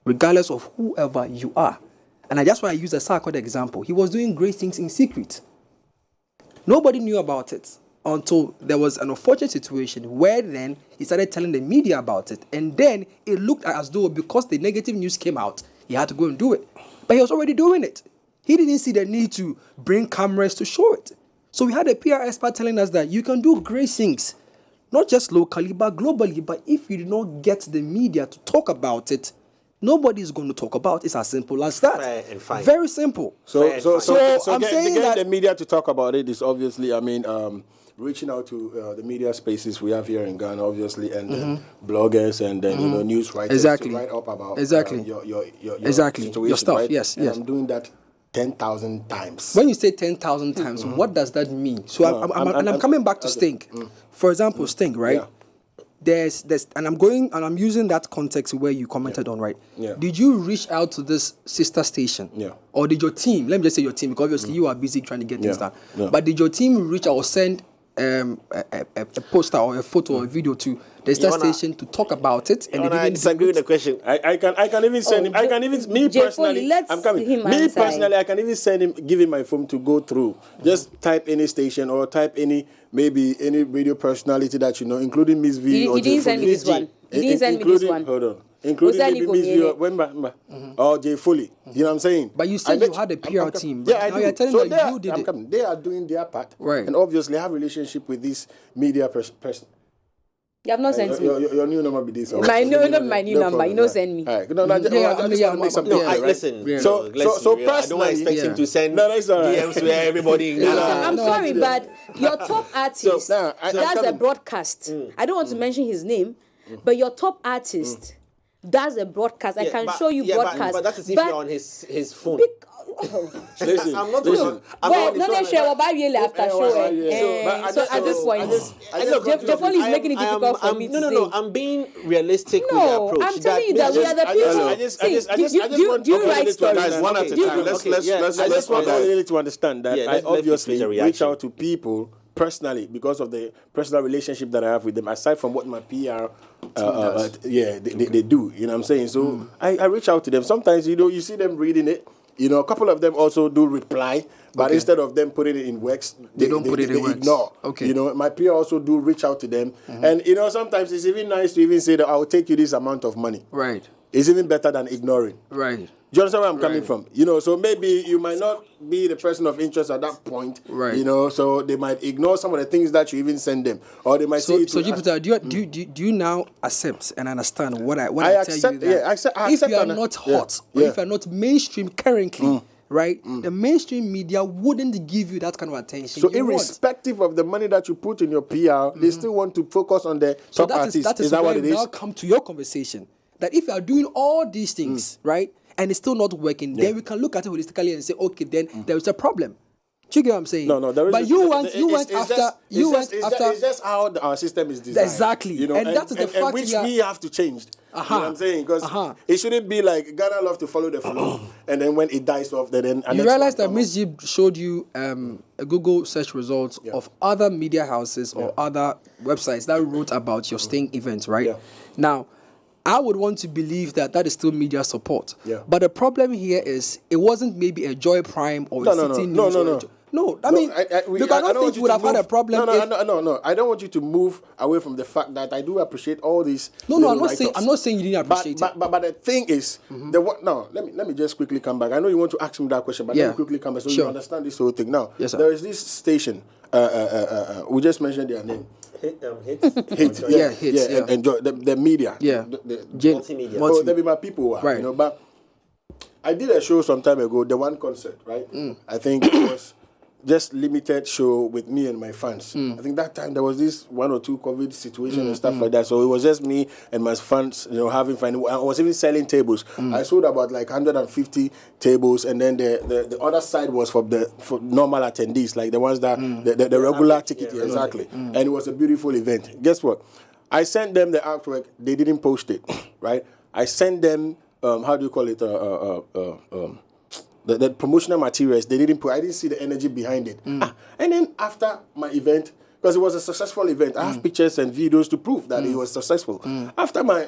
regardless of whoever you are. And that's why I use the Sarkodie example. He was doing great things in secret. Nobody knew about it until there was an unfortunate situation where then he started telling the media about it. And then it looked as though because the negative news came out, he had to go and do it. But he was already doing it. He didn't see the need to bring cameras to show it. So we had a PR expert telling us that you can do great things, not just locally, but globally. But if you do not get the media to talk about it, nobody is going to talk about it. It's as simple as that. Fair and fine. Very simple. So I'm saying get that the media to talk about it is obviously, reaching out to the media spaces we have here in Ghana, obviously, and bloggers and then news writers to write up about your situation, your stuff. right? Yes, and yes. I'm doing that 10,000 times. When you say 10,000 times, what does that mean? So I'm coming back to Sting. For example, Sting, right? Yeah. There's and I'm using that context where you commented on, right? Yeah. Did you reach out to this sister station? Yeah. Or did your team, let me just say your team, because obviously you are busy trying to get things done. Yeah. But did your team reach out or send a poster or a photo or a video to the sister station to talk about it? And I disagree with the question. I can even send him. I can even me personally. I'm coming. Me personally, I can even send him, give him my phone to go through. Just type any station or type any radio personality that you know, including Miss V. You didn't send me this one. You didn't send me this one. Hold on. Including maybe Miss V or Jay Foley. You know what I'm saying? But you said you had a PR team. Yeah, I now do. you're telling So me that you did it. They are doing their part. Right. And obviously have relationship with this media person. You have not sent me. Your new number be this. My new number. You know, send me. All right. No, I just want to make something clear, right? Listen. So personally, I don't expect him to send that's all right. DMs where everybody. I'm sorry, but your top artist does a broadcast. I don't want to mention his name, but your top artist does a broadcast. I can show you broadcast. But that is if you're on his phone. Listen, I'm not listen. Well, not that sure about really after show. So at this point, Jeff is making it difficult for me to say. No. I'm being realistic with the approach. I'm telling you that we are the people. Do you write stories? Guys, one at a time. I just want really to understand that I obviously reach out to people personally because of the personal relationship that I have with them, aside from what my PR they do, you know what I'm saying? So I reach out to them. Sometimes, you see them reading it. A couple of them also do reply, but instead of them putting it in works, they ignore. Okay. My peer also do reach out to them. And, sometimes it's even nice to even say that I will take you this amount of money. Right. It's even better than ignoring. Right. Do you understand where I'm coming from? So maybe you might not be the person of interest at that point. Right. So they might ignore some of the things that you even send them, or they might say. So Jupitar, do you now accept and understand what I accept, tell you that I accept if you are not hot or if you are not mainstream currently, right? The mainstream media wouldn't give you that kind of attention. So irrespective of the money that you put in your PR, they still want to focus on the top artists. That is that where what it we is? now come to your conversation. That if you are doing all these things, right, and it's still not working, then we can look at it holistically and say, okay, then there is a problem. Do you get what I'm saying? No, there is. But It's just how our system is designed. Exactly, and that is the fact which we have to change. You know what I'm saying? Because it shouldn't be like Ghana love to follow the flow, and then when it dies off, then you realize that Miss G showed you a Google search results of other media houses or other websites that wrote about your Sting event, right? Yeah. Now, I would want to believe that is still media support. Yeah. But the problem here is it wasn't maybe a Joy Prime or a City News. No, I mean, look, I don't think you would have had a problem. No. I don't want you to move away from the fact that I do appreciate all these. No, I'm not saying you didn't appreciate it. But the thing is, let me just quickly come back. I know you want to ask me that question, but let me quickly come back so you understand this whole thing. Now, there is this station. We just mentioned their name. Hits. Enjoy the media. Yeah, the multimedia. Oh, they be my people, right? But I did a show some time ago, the one concert, right? I think it was just limited show with me and my fans. I think that time there was this 1 or 2 COVID situation and stuff like that. So it was just me and my fans, having fun. I was even selling tables. I sold about like 150 tables, and then the other side was for normal attendees, like the ones that the regular ticket. Yeah, exactly. And it was a beautiful event. Guess what? I sent them the artwork. They didn't post it, right? I sent them how do you call it? The promotional materials, they didn't put. I didn't see the energy behind it. And then after my event, because it was a successful event, I have pictures and videos to prove that it was successful. After my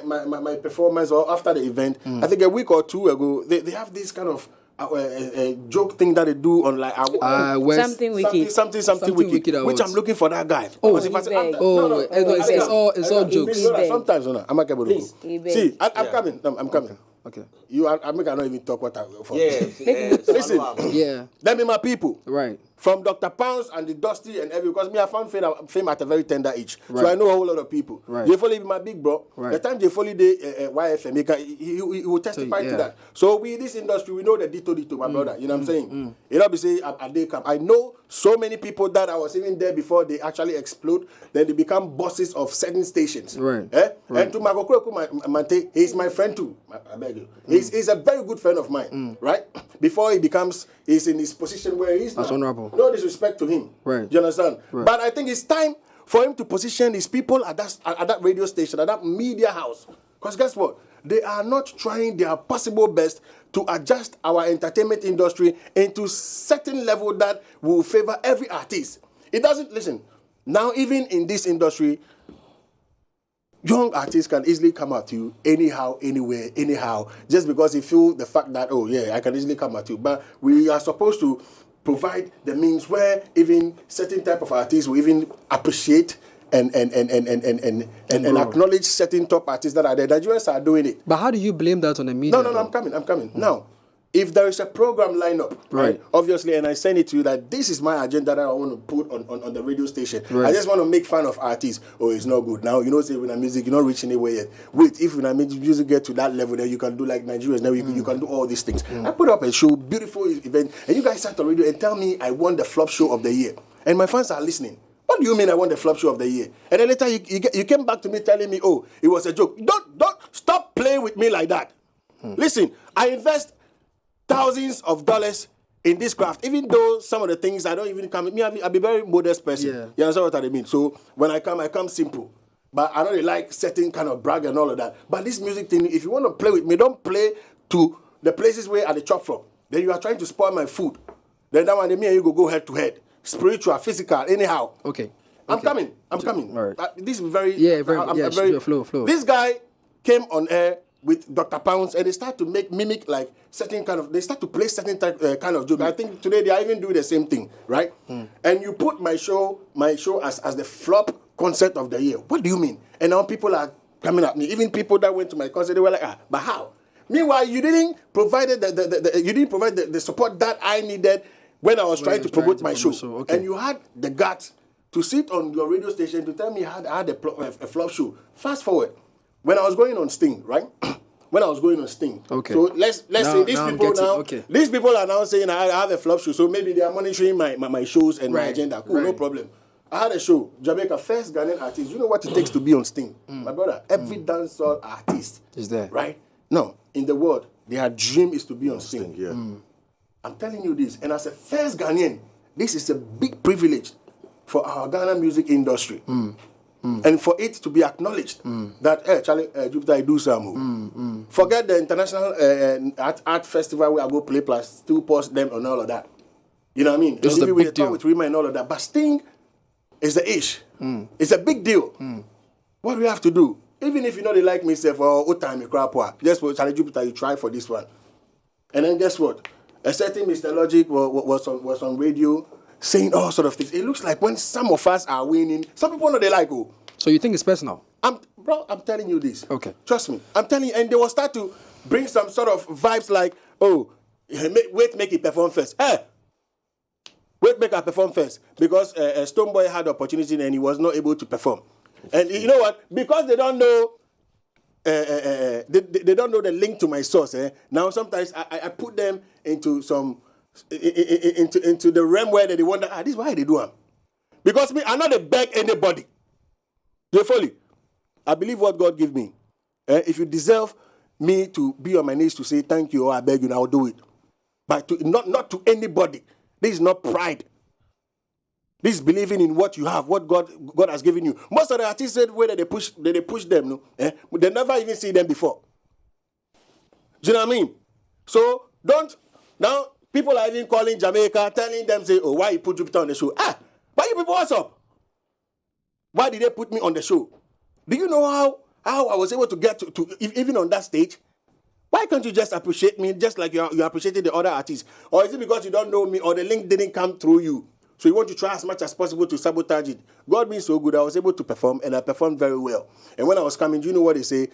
performance or after the event, I think a week or 2 ago, they have this kind of a joke thing that they do on like something wicked, which I'm looking for that guy. It's all jokes. Sometimes I'm not able to go. See, I'm coming. I'm coming. Okay. I cannot even talk what I for. Listen. Them be my people. Right. From Dr. Pounds and the Dusty and because me I found fame at a very tender age. Right. So I know a whole lot of people. Right. Jay Foley be my big bro. Right. The time Jay Foley did YFM, he will testify to that. So we in this industry, we know the dito, my brother. You know what I'm saying? You know, be say I know so many people that I was even there before they actually explode. Then they become bosses of certain stations. Right. And to Magokweku Mante, he's my friend too. I beg you. He's a very good friend of mine. Right? Before he's in his position where he is now. That's honorable. No disrespect to him. Right. Do you understand? Right. But I think it's time for him to position his people at that radio station, at that media house. Because guess what? They are not trying their possible best to adjust our entertainment industry into certain level that will favor every artist. It doesn't, listen, now even in this industry, young artists can easily come at you anyhow, anywhere, anyhow, just because they feel the fact that, I can easily come at you. But we are supposed to provide the means where even certain type of artists will even appreciate and acknowledge certain top artists that are there. Nigerians are doing it. But how do you blame that on the media? No, I'm coming. Now, if there is a program lineup, right, obviously, and I send it to you that this is my agenda that I want to put on the radio station. Right. I just want to make fun of artists. It's not good. Now, say when music, you're not reaching anywhere yet. Wait, if when music get to that level, then you can do like Nigerians. Now you can do all these things. I put up a show, beautiful event, and you guys sat on radio and tell me I won the flop show of the year. And my fans are listening. What do you mean I won the flop show of the year? And then later you came back to me telling me, it was a joke. Don't stop playing with me like that. Listen, I invest thousands of dollars in this craft, even though some of the things I don't even come. I'll be very modest person. Yeah. You understand what I mean? So when I come simple. But I don't really like certain kind of brag and all of that. But this music thing, if you want to play with me, don't play to the places where I chop from. Then you are trying to spoil my food. Then that one, me and you go head to head. Spiritual, physical, anyhow. Okay. I'm coming. All right. This is very... Flow. This guy came on air with Dr. Pounds, and they start to mimic like certain kind of, they start to play certain kind of joke. I think today they are even doing the same thing, right? And you put my show as the flop concert of the year. What do you mean? And now people are coming at me. Even people that went to my concert, they were like, but how? Meanwhile, you didn't provide the support that I needed when I was trying to promote my show. Okay. And you had the guts to sit on your radio station to tell me I had a flop show. Fast forward. When I was going on Sting, right? Okay. So let's say these people are now saying I have a flop show, so maybe they are monitoring my shows and my agenda. Cool, no problem. I had a show, Jamaica, first Ghanaian artist. You know what it takes to be on Sting? My brother, every dancehall artist is there. Right? No, in the world, their dream is to be on Sting. Yeah. I'm telling you this, and as a first Ghanaian, this is a big privilege for our Ghana music industry. And for it to be acknowledged that, Charlie, Jupitar, do some. Forget the international art festival where I go play plus 2 post them and all of that. You know what I mean? It's a big deal. With Rima and all of that. But Sting is the ish. It's a big deal. What do we have to do? Even if you know they like me, say, for what time you crap, just for Charlie Jupitar, you try for this one. And then guess what? A certain Mr. Logic was on radio. saying all sort of things. It looks like when some of us are winning, some people know they like, oh. So you think it's personal? I'm telling you this. Okay. Trust me. I'm telling you, and they will start to bring some sort of vibes like, oh, wait, make it perform first. Wait, make it perform first. Because Stonebwoy had the opportunity and he was not able to perform. And you know what? Because they don't know, they don't know the link to my source. Now sometimes I put them into some, into the realm where they wonder, this is why they do them. Because me, I'm not a beg anybody. They fully. I believe what God gave me. If you deserve me to be on my knees to say thank you or I beg you, I'll do it. But not to anybody. This is not pride. This is believing in what you have, what God has given you. Most of the artists said whether they push them, no? They never even see them before. Do you know what I mean? So now people are even calling Jamaica, telling them, say, oh, why you put Jupitar on the show? Why you people, what's up? Why did they put me on the show? Do you know how I was able to get to even on that stage? Why can't you just appreciate me just like you appreciated the other artists? Or is it because you don't know me or the link didn't come through you? So you want to try as much as possible to sabotage it. God being so good, I was able to perform and I performed very well. And when I was coming, do you know what they say?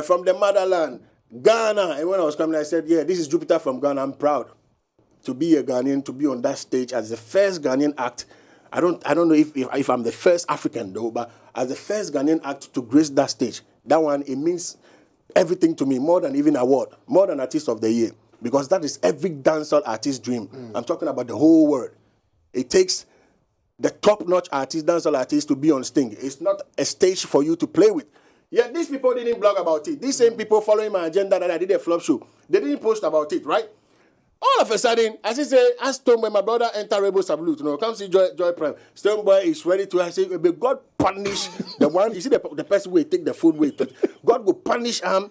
From the motherland, Ghana. And when I was coming, I said, yeah, this is Jupitar from Ghana. I'm proud to be a Ghanaian, to be on that stage as the first Ghanaian act. I don't know if I'm the first African though, but as the first Ghanaian act to grace that stage, that one, it means everything to me, more than even award, more than Artist of the Year, because that is every dancehall artist's dream. I'm talking about the whole world. It takes the top-notch artist, dancehall artist, to be on stage. It's not a stage for you to play with. Yeah, these people didn't blog about it. These same people following my agenda that I did a flop show, they didn't post about it, right? All of a sudden, as he say, as Stonebwoy, my brother, enter Rebel Salute, come see Joy Prime. Stonebwoy is ready to, I say, may God punish the one, you see the person who take the phone away. God will punish that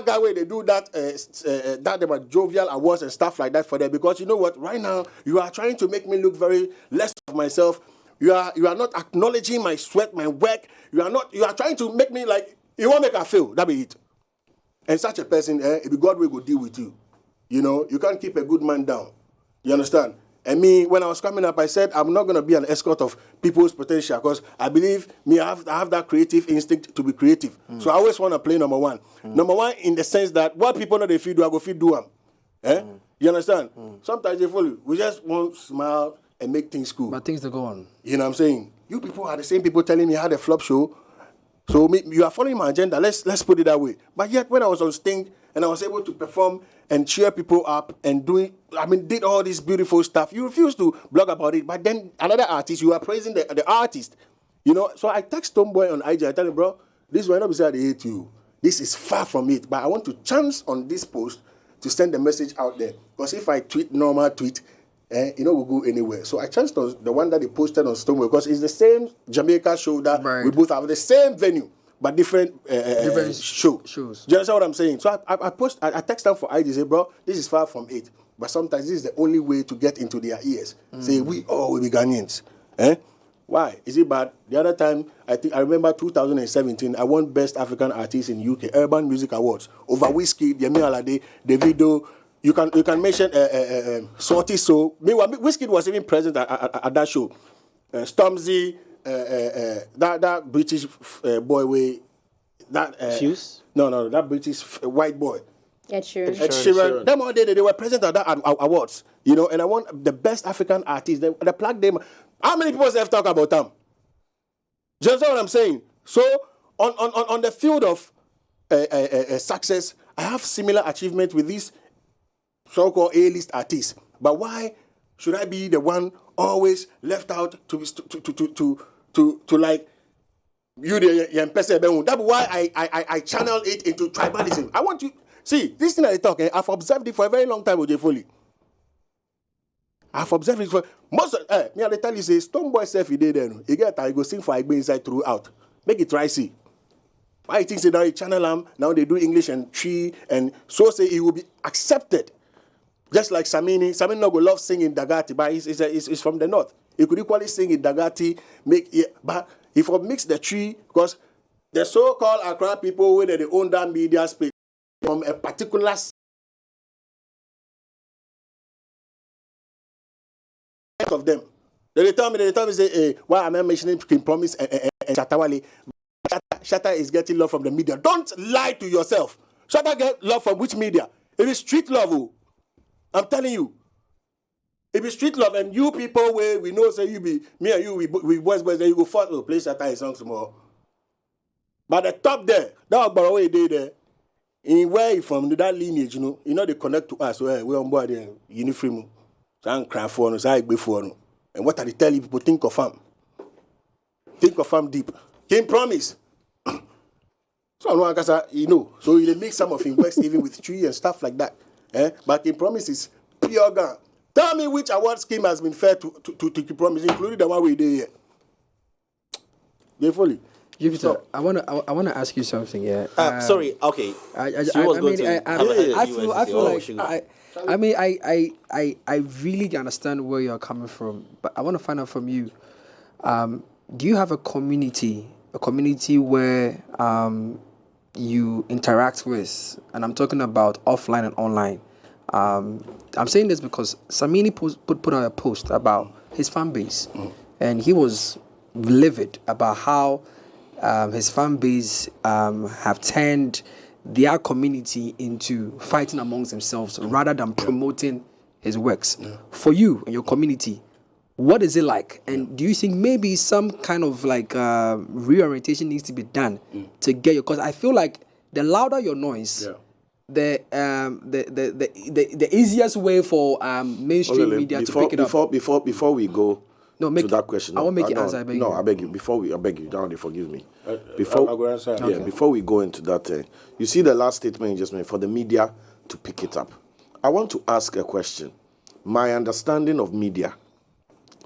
guy where they do that, that jovial awards and stuff like that for them. Because you know what, right now, you are trying to make me look very less of myself. You are not acknowledging my sweat, my work. You are trying to make me like, you won't make her feel, that be it. And such a person, if God will deal with you. You know, you can't keep a good man down. You understand? And me, when I was coming up, I said, I'm not going to be an escort of people's potential because I believe I have that creative instinct to be creative. So I always want to play number one. Number one in the sense that what people know they feel do, I go feel do them. You understand? Sometimes they follow. We just want to smile and make things cool. But things to go on. You know what I'm saying? You people are the same people telling me I had a flop show. So you are following my agenda. Let's put it that way. But yet when I was on stage and I was able to perform and cheer people up and did all this beautiful stuff, you refuse to blog about it. But then another artist, you are praising the artist. You know, so I text Stonebwoy on IG. I tell him, bro, this will not be said I hate you. This is far from it. But I want to chance on this post to send the message out there. Because if I tweet normal tweet, we'll go anywhere. So I chanced on the one that they posted on Stonebwoy because it's the same Jamaica show that we both have the same venue, but different shows. Do you understand what I'm saying? So I text them for ID, say, bro, this is far from it. But sometimes this is the only way to get into their ears. Say, we all will be Ghanaians. Why? Is it bad? The other time, I remember 2017, I won Best African Artist in UK, Urban Music Awards, over Whiskey, Yemi Alade, Davido. You can mention Salty Soul. Meanwhile, Whiskey was even present at that show. Stormzy, that British boy way, Fuse? No, that British white boy. Ed Sheeran. Ed Sheeran. Them all they were present at that awards. You know, and I won the Best African Artist. They plugged them. How many people have talked about them? Do you understand what I'm saying? So on the field of success, I have similar achievements with these so-called A-list artists. But why should I be the one always left out to like you the person? That's why I channel it into tribalism. I want you see this thing I talk. I've observed it for a very long time with J Foley. I've observed it for most. Me I tell you say Stonebwoy self he did then. He get I go sing for Igbe inside throughout. Make it try see. Why he thinks now he channel them now they do English and tree and so say he will be accepted. Just like Samini no go love singing Dagati, but he's from the north. He could equally sing in Dagati, but if we mix the tree, because the so-called Accra people, where they own that media space from a particular of them. They tell me, say, why am I mentioning King Promise and Shatawale? Shatta is getting love from the media. Don't lie to yourself. Shatta get love from which media? It is street love. I'm telling you. It is street love, and you people where we know say you be me and you we boys then you go fight play Shatta his songs tomorrow. But the top there, that was way they there. In where he from that lineage, you know they connect to us where we on board there, uniform. And cry for us, I before. And what are they telling people? Think of him. Think of him deep. King Promise. So I know, you know. So they make some of him works even with tree and stuff like that. But King Promise is pure gun. Tell me which award scheme has been fair to King Promise, including the one we did here. They fully. Jupitar, I wanna ask you something. Yeah. Sorry. Okay. I really understand where you're coming from, but I want to find out from you. Do you have a community where you interact with? And I'm talking about offline and online. I'm saying this because Samini put out a post about his fan base, and he was livid about how his fan base have turned their community into fighting amongst themselves rather than promoting his works. For you and your community, what is it like? And do you think maybe some kind of like reorientation needs to be done to get you? Because I feel like the louder your noise, the easiest way for mainstream media to pick it up. Before we go to that question, I won't make you answer. I beg you. I beg you. I beg you. Don't forgive me. Before we go into that, you see the last statement you just made for the media to pick it up. I want to ask a question. My understanding of media,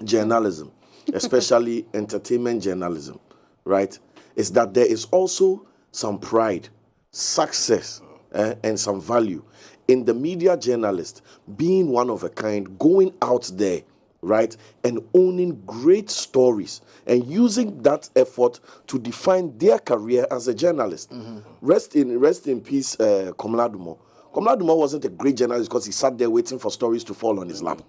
journalism, especially entertainment journalism, right, is that there is also some pride, success, and some value in the media journalist being one of a kind, going out there, right, and owning great stories and using that effort to define their career as a journalist. Rest in peace, Komladumo. Komladumo wasn't a great journalist because he sat there waiting for stories to fall on his lap.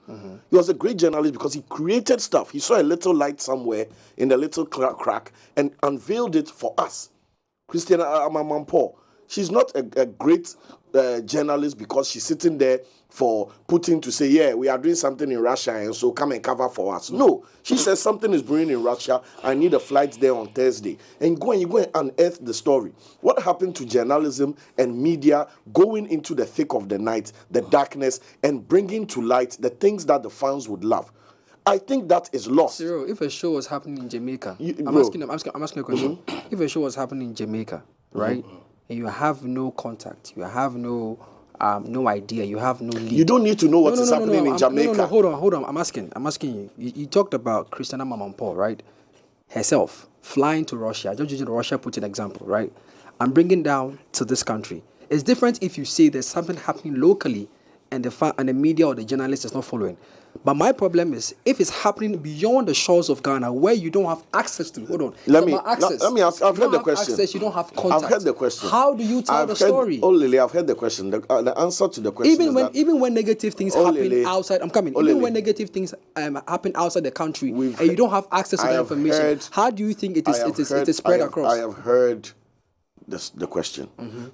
He was a great journalist because he created stuff. He saw a little light somewhere in a little crack and unveiled it for us. Christiana Amamampo, she's not a great journalist because she's sitting there for Putin to say, yeah, we are doing something in Russia and so come and cover for us. No, she says something is brewing in Russia. I need a flight there on Thursday. And you go and unearth the story. What happened to journalism and media going into the thick of the night, the darkness, and bringing to light the things that the fans would love? I think that is lost. Cyril, if a show was happening in Jamaica, I'm asking a question. If a show was happening in Jamaica, right, and you have no contact, you have no idea, you have no lead. You don't need to know what is happening in Jamaica. No, hold on. I'm asking you. You talked about Christiana Mamampo, right? Herself flying to Russia. Just using Russia, put an example, right? I'm bringing down to this country. It's different if you say there's something happening locally and the media or the journalist is not following. But my problem is if it's happening beyond the shores of Ghana where you don't have access to. Hold on. Let me ask. I've heard the question. Access, you don't have contact. I've heard the question. How do you tell the story? Lily, I've heard the question. The answer to the question even when negative things happen outside, I'm coming. Even when negative things happen outside the country and you don't have access to that information, how do you think it is spread across? I have heard the question.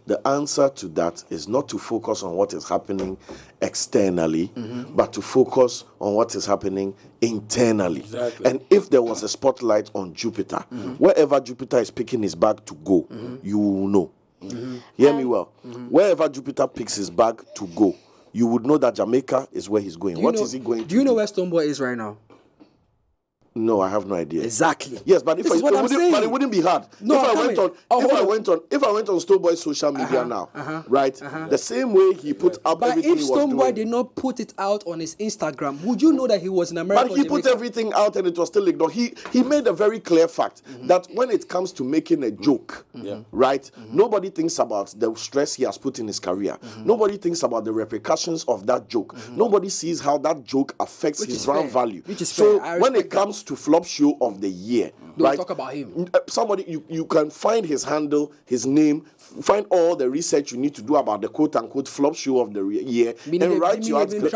The answer to that is not to focus on what is happening externally, but to focus on what is happening internally. Exactly. And if there was a spotlight on Jupitar, wherever Jupitar is picking his bag to go, you will know. Hear me well. Wherever Jupitar picks his bag to go, you would know that Jamaica is where he's going. What is he going to do? Do you know where Stonebwoy is right now? No, I have no idea. Exactly. Yes, but it wouldn't be hard. No, if I went on Stonebwoy's social media now, right? The same way he put up everything he was doing. But if Stonebwoy did not put it out on his Instagram, would you know that he was in America? But he put everything out and it was still ignored. He made a very clear fact that when it comes to making a joke, right? Nobody thinks about the stress he has put in his career. Nobody thinks about the repercussions of that joke. Nobody sees how that joke affects his brand value. So when it comes to flop show of the year. Don't talk about him. Somebody, you can find his handle, his name, find all the research you need to do about the quote-unquote flop show of the year, and write your article.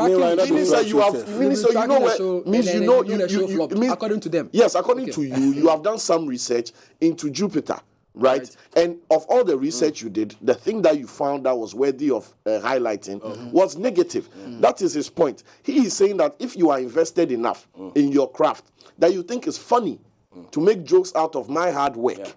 According to them. Yes, according to you have done some research into Jupitar. Right? And of all the research you did, the thing that you found that was worthy of highlighting was negative. That is his point. He is saying that if you are invested enough in your craft, that you think it's funny to make jokes out of my hard work,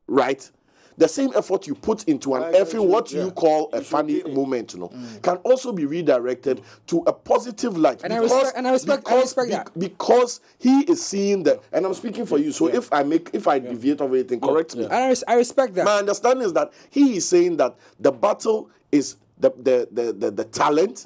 right? The same effort you put into an what you call a funny moment, can also be redirected to a positive light. And I respect that. Because he is seeing that, and I'm speaking for you. So if I deviate of anything, correct me. And I respect that. My understanding is that he is saying that the battle is the talent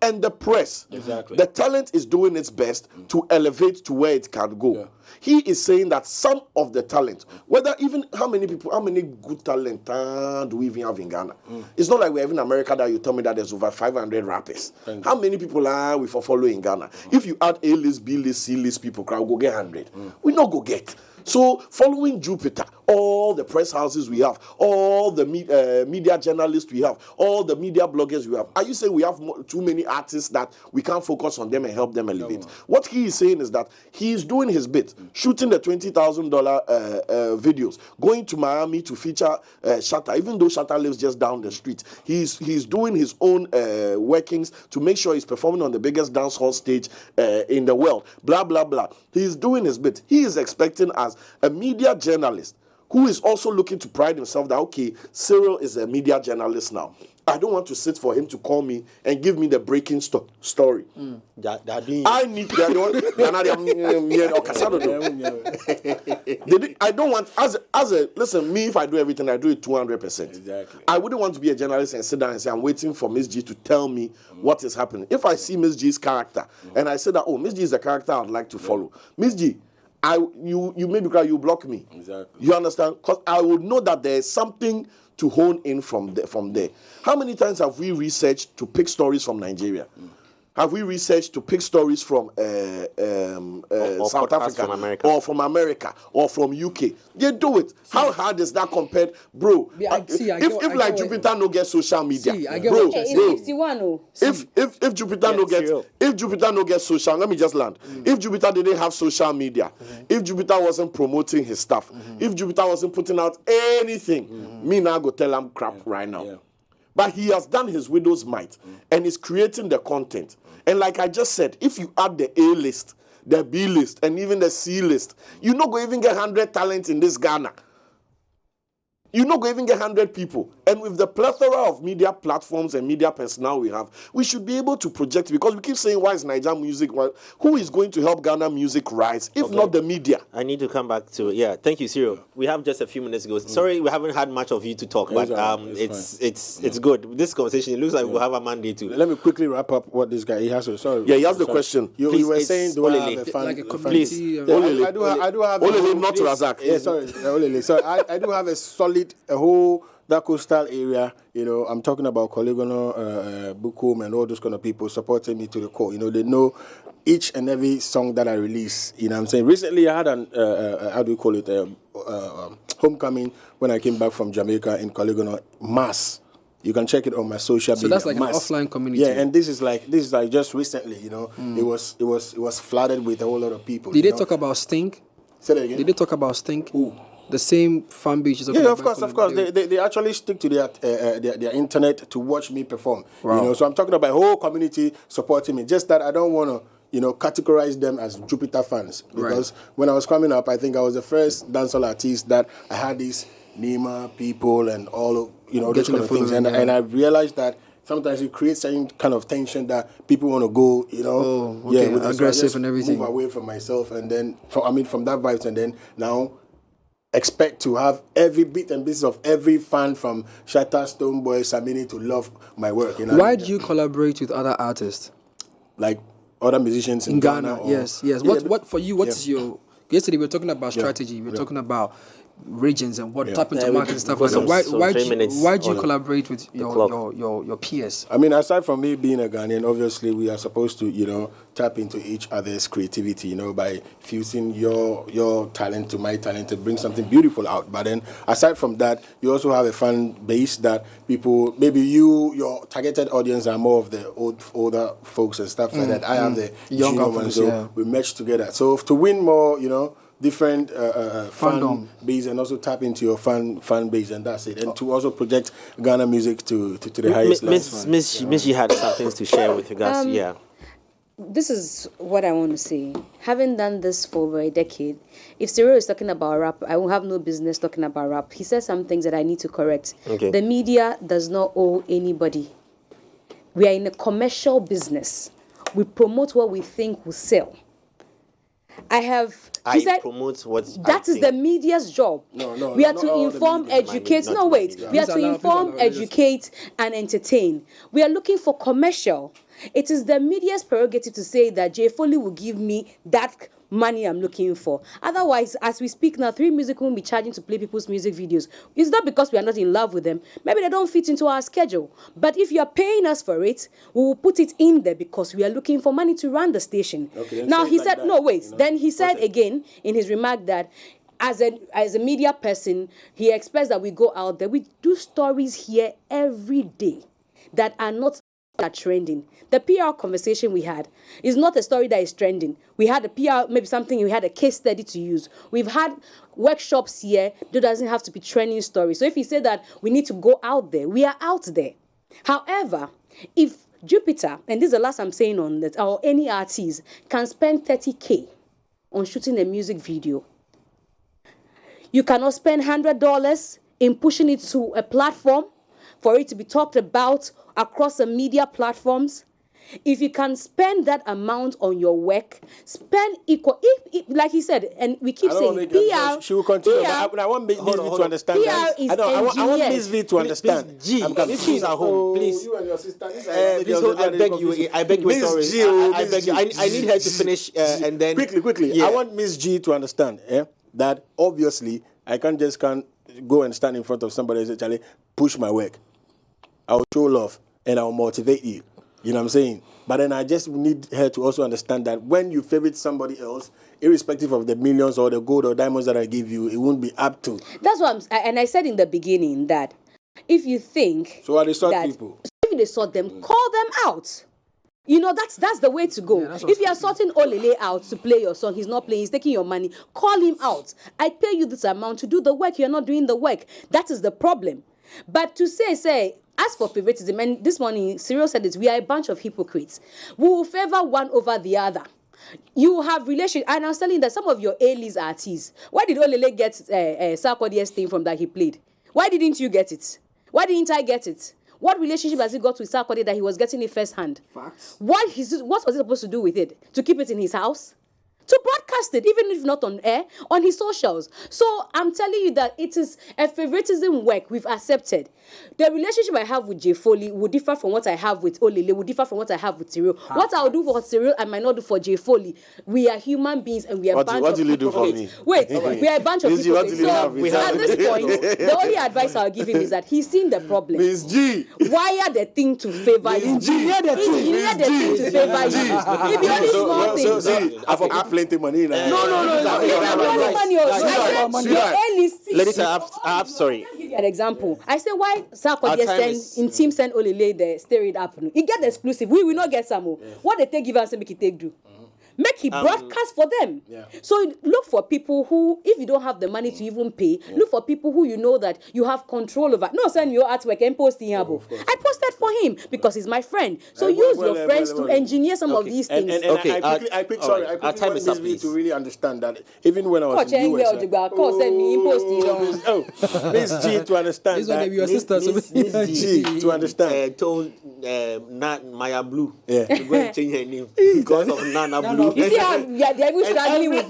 and the press. Exactly. The talent is doing its best to elevate to where it can go. Yeah. He is saying that some of the talent, whether even how many good talent do we even have in Ghana? It's not like we have in America that you tell me that there's over 500 rappers. How many people are we for following Ghana? If you add A-list, B-list, C-list people, crowd go get 100. We not go get. So following Jupitar, all the press houses we have, all the media journalists we have, all the media bloggers we have, are you saying we have too many artists that we can't focus on them and help them elevate? No. What he is saying is that he is doing his bit, shooting the $20,000 videos, going to Miami to feature Shatta, even though Shatta lives just down the street. He's doing his own workings to make sure he's performing on the biggest dancehall stage in the world, blah, blah, blah. He's doing his bit. He is expecting as a media journalist who is also looking to pride himself that, okay, Cyril is a media journalist now. I don't want to sit for him to call me and give me the breaking story. I need I don't want, listen, me, if I do everything, I do it 200%. Exactly. I wouldn't want to be a journalist and sit down and say, I'm waiting for Miss G to tell me what is happening. If I see Miss G's character and I say that, oh, Miss G is a character I'd like to follow. Miss G, you maybe you block me. Exactly. You understand? Because I would know that there is something to hone in from there. How many times have we researched to pick stories from Nigeria? Have we researched to pick stories from South Africa or from America or from UK? They do it. How hard is that compared, bro? If Jupitar no get social media, bro. If Jupitar no get social, let me just land. If Jupitar didn't have social media, if Jupitar wasn't promoting his stuff, if Jupitar wasn't putting out anything, me now go tell him crap right now. Yeah. But he has done his widow's might and is creating the content. And like I just said, if you add the A list, the B list, and even the C list, you're not going to even get 100 talents in this Ghana. You're not going to even get 100 people. And with the plethora of media platforms and media personnel we have, we should be able to project, because we keep saying, why is Niger music? Who is going to help Ghana music rise, if not the media? I need to come back to, thank you, Cyril. We have just a few minutes to go. Sorry, we haven't had much of you to talk, but it's good. This conversation, it looks like we'll have a Monday too. Let me quickly wrap up what this guy, he has to, sorry. Yeah, he has the question. You were saying, do I have a fan? Like a community. Please. I do have Olele, not Razak. Yeah, sorry, Olele. So I do have a whole that coastal area, I'm talking about Polygonal, Bukum, and all those kind of people supporting me to the core. They know each and every song that I release. You know what I'm saying? Recently, I had homecoming when I came back from Jamaica in Polygonal mass. You can check it on my social media. So that's like an offline community. Yeah, and this is like just recently. It was flooded with a whole lot of people. Did they talk about Stink? Say that again. Did they talk about Stink? Who? The same fan base. Yeah, of course. They actually stick to their internet to watch me perform. Wow. So I'm talking about a whole community supporting me. Just that I don't want to, categorize them as Jupitar fans, because when I was coming up, I think I was the first dancehall artist that I had these Nima people and all of those kind of things, and I realized that sometimes it creates certain kind of tension that people want to go, aggressive and everything. Move away from myself, and then from that vibes, and then now expect to have every bit and piece of every fan from Shatta, Stonebwoy, Samini to love my work. Why do you collaborate with other artists? Like other musicians in Ghana? Yes. What for you? What is your? Yesterday we were talking about strategy. We were talking about regions and tap into markets and stuff like that. Why do you collaborate with your peers? I mean, aside from me being a Ghanaian, obviously we are supposed to, tap into each other's creativity, by fusing your talent to my talent to bring something beautiful out. But then, aside from that, you also have a fan base that people, maybe your targeted audience are more of the older folks and stuff like that. I have the younger ones, so we match together. So to win more, different fan base and also tap into your fan base, and that's it. And to also project Ghana music to the highest level. Miss G had some things to share with regards. This is what I want to say. Having done this for over a decade, if Cyril is talking about rap, I will have no business talking about rap. He says some things that I need to correct. Okay. The media does not owe anybody. We are in a commercial business. We promote what we think will sell. Promote what that is the media's job. No. We are to inform, educate. No, wait. We are to inform, educate, and entertain. We are looking for commercial. It is the media's prerogative to say that Jay Foley will give me that money I'm looking for. Otherwise, as we speak now, 3 Music won't be charging to play people's music videos. It's not because we are not in love with them. Maybe they don't fit into our schedule. But if you're paying us for it, we will put it in there because we are looking for money to run the station. Okay, now he said, Then he said again in his remark that as a media person, he expects that we go out there. We do stories here every day that are not trending. The PR conversation we had is not a story that is trending. We had a PR, maybe something, we had a case study to use. We've had workshops here that doesn't have to be trending stories. So if he said that we need to go out there, we are out there. However, if Jupitar, and this is the last I'm saying on that, or any artist can spend 30K on shooting a music video, you cannot spend $100 in pushing it to a platform for it to be talked about across the media platforms. If you can spend that amount on your work, spend equal. If like he said, and we keep saying PR. She will continue. But I want Miss V to understand. PR is I want Miss V to understand. If she's at home, please. You and your sister. I beg you. Miss G, I beg you. I need her to finish and then quickly. Yeah. I want Miss G to understand that obviously I can't go and stand in front of somebody and say, Charlie, push my work. I'll show love and I'll motivate you. You know what I'm saying? But then I just need her to also understand that when you favorite somebody else, irrespective of the millions or the gold or diamonds that I give you, it won't be up to. That's what and I said in the beginning that if you think so, are they sort people? If they sort them, call them out. That's the way to go. If you are sorting Olele out to play your song, he's not playing, he's taking your money, call him out. I pay you this amount to do the work, you're not doing the work. That is the problem. But to say, as for favoritism, and this morning, Cyril said it, we are a bunch of hypocrites. We will favor one over the other. You have relations, and I was telling you that some of your A-list artists, why did Olele get Sarkodie's thing from that he played? Why didn't you get it? Why didn't I get it? What relationship has he got with Sarkodie that he was getting it first hand? Facts. What was he supposed to do with it? To keep it in his house? To broadcast it, even if not on air, on his socials. So I'm telling you that it is a favoritism work we've accepted. The relationship I have with Jay Foley will differ from what I have with Olele, will differ from what I have with Cyril. What I'll do for Cyril, I might not do for Jay Foley. We are human beings and we are a bunch of hypocrites. What will you do for me? Wait, we are a bunch of hypocrites. So at this point, the only advice I'll give him is that he's seen the problem. Miss G. Wire the thing to favor you. Engineer the thing to favor you. If you only small things. I forgot plenty money now. Ladies, I have sorry. I'll give you an example. I say why Sarkodie send Olele the steroid up. He get the exclusive. We will not get some more. What they take give us and make it take do. Make it broadcast for them. Yeah. So look for people who, if you don't have the money to even pay, look for people who you know that you have control over. No, send your artwork and post in here. I posted for him because he's my friend. So use your friends to engineer some of these things. I quickly want Miss V to really understand that even when I was in the US, Miss G to understand that. Miss G to understand. Told Maya Blue to go and change her name because of Nana Blue. You see how they're even struggling with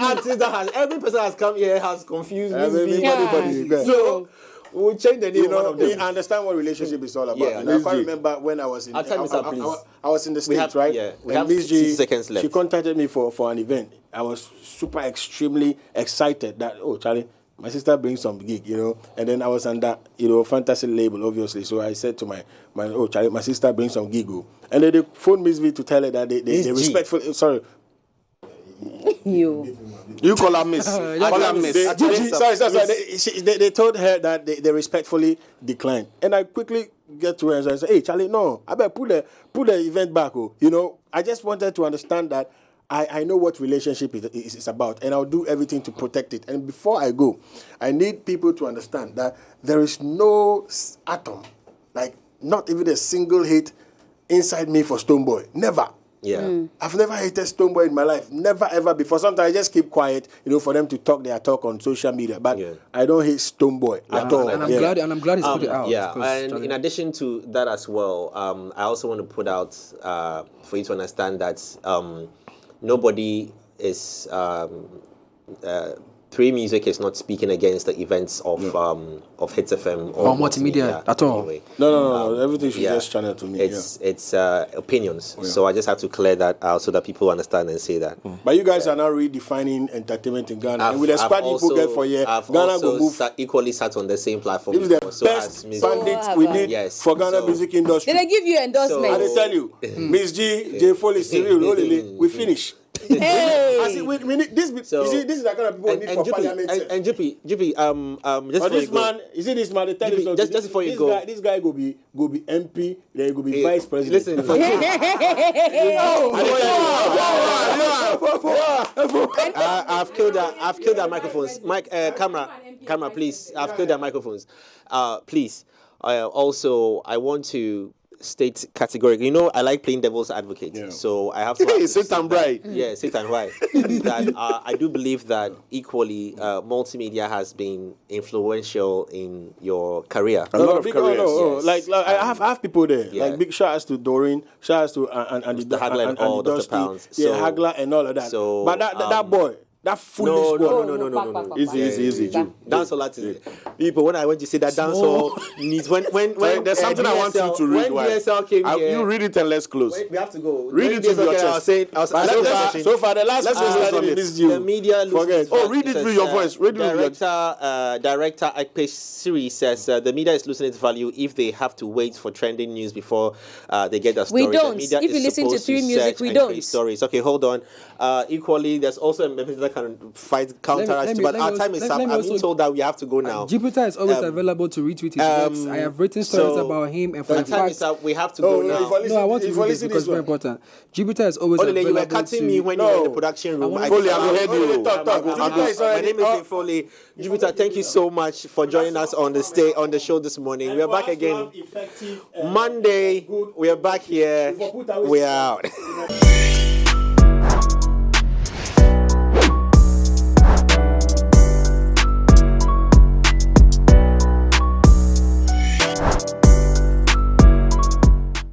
every person has come here has confused everybody. So we'll change the name. I understand what relationship is all about. Yeah, I can't remember when I was in. I was in the States, right? Yeah, we and have 6 seconds left. She contacted me for an event. I was extremely excited that Charlie, My sister brings some gig, and then I was under, fantasy label, obviously. So I said to my Charlie, my sister brings some gig, and then they phoned Miss V to tell her that they respectfully, sorry. You call her Miss. Call her Miss. They told her that they respectfully declined, and I quickly get to her and I said, "Hey, Charlie, no, I better put the event back. I just wanted to understand that I know what relationship is about, and I'll do everything to protect it. And before I go, I need people to understand that there is no atom, like not even a single hate inside me for Stonebwoy. Never." Yeah. I've never hated Stonebwoy in my life. Never, ever before. Sometimes I just keep quiet, for them to talk their talk on social media. But I don't hate Stonebwoy at all. And I'm glad he's put it out. Yeah, and in addition to that as well, I also want to put out for you to understand that nobody is... Three Music is not speaking against the events of Hits FM or multimedia at all. Anyway. No. Everything should just channel to me. It's opinions. Yeah. So I just have to clear that out so that people understand and say that. But you guys are now redefining entertainment in Ghana. And with the squad people get for here, Ghana will move. Equally sat on the same platform. This is the best bandits we need for Ghana music industry. Did I give you endorsement? I tell you, Miss G, J. Foley, Cyril, we finish. Hey. We need this. This is the kind of people we need for parliament. And Juppy, just this man, you see this man, they tell you something. Just before you go, this guy go be MP, then he go be vice president. Listen, I've killed our microphones. Mike, camera, please. I've killed our microphones. Please. Also, I want to state categorically. I like playing devil's advocate, so I have to. Sit and right. Yeah, sit and right. That I do believe that equally, multimedia has been influential in your career. A lot of careers. Like I have people there. Yeah. Like big shout outs to Doreen, shout outs to and the Hagler and all Dr. Pounds. Hagler and all of that. So, but that boy. That foolish no. Easy. Dancehall artist. People, when I went to say that dancehall needs when there's something I want you to read. When DSL came here, you read it and let's close. We have to go. Read it with your chest. So far, the last the media. Forget. Read it with your voice. Read it with your chest. Director Akpesh Siri says the media is losing its value if they have to wait for trending news before they get the story. We don't. If you listen to 3 Music, we don't. Stories. Okay, hold on. Equally, there's also a message that can fight counteract, but our time is up. I'm being told that we have to go now. Jupitar is always available to retweet his works. I have written stories about him, and for the time is up. We have to go now. No, I want to read this because it's very important. Jupitar is always available. You were cutting me when you were in the production room. Foley, I'm heard you. My name is Foley. Jupitar, thank you so much for joining us on the show this morning. We are back again Monday. We are back here. We are out.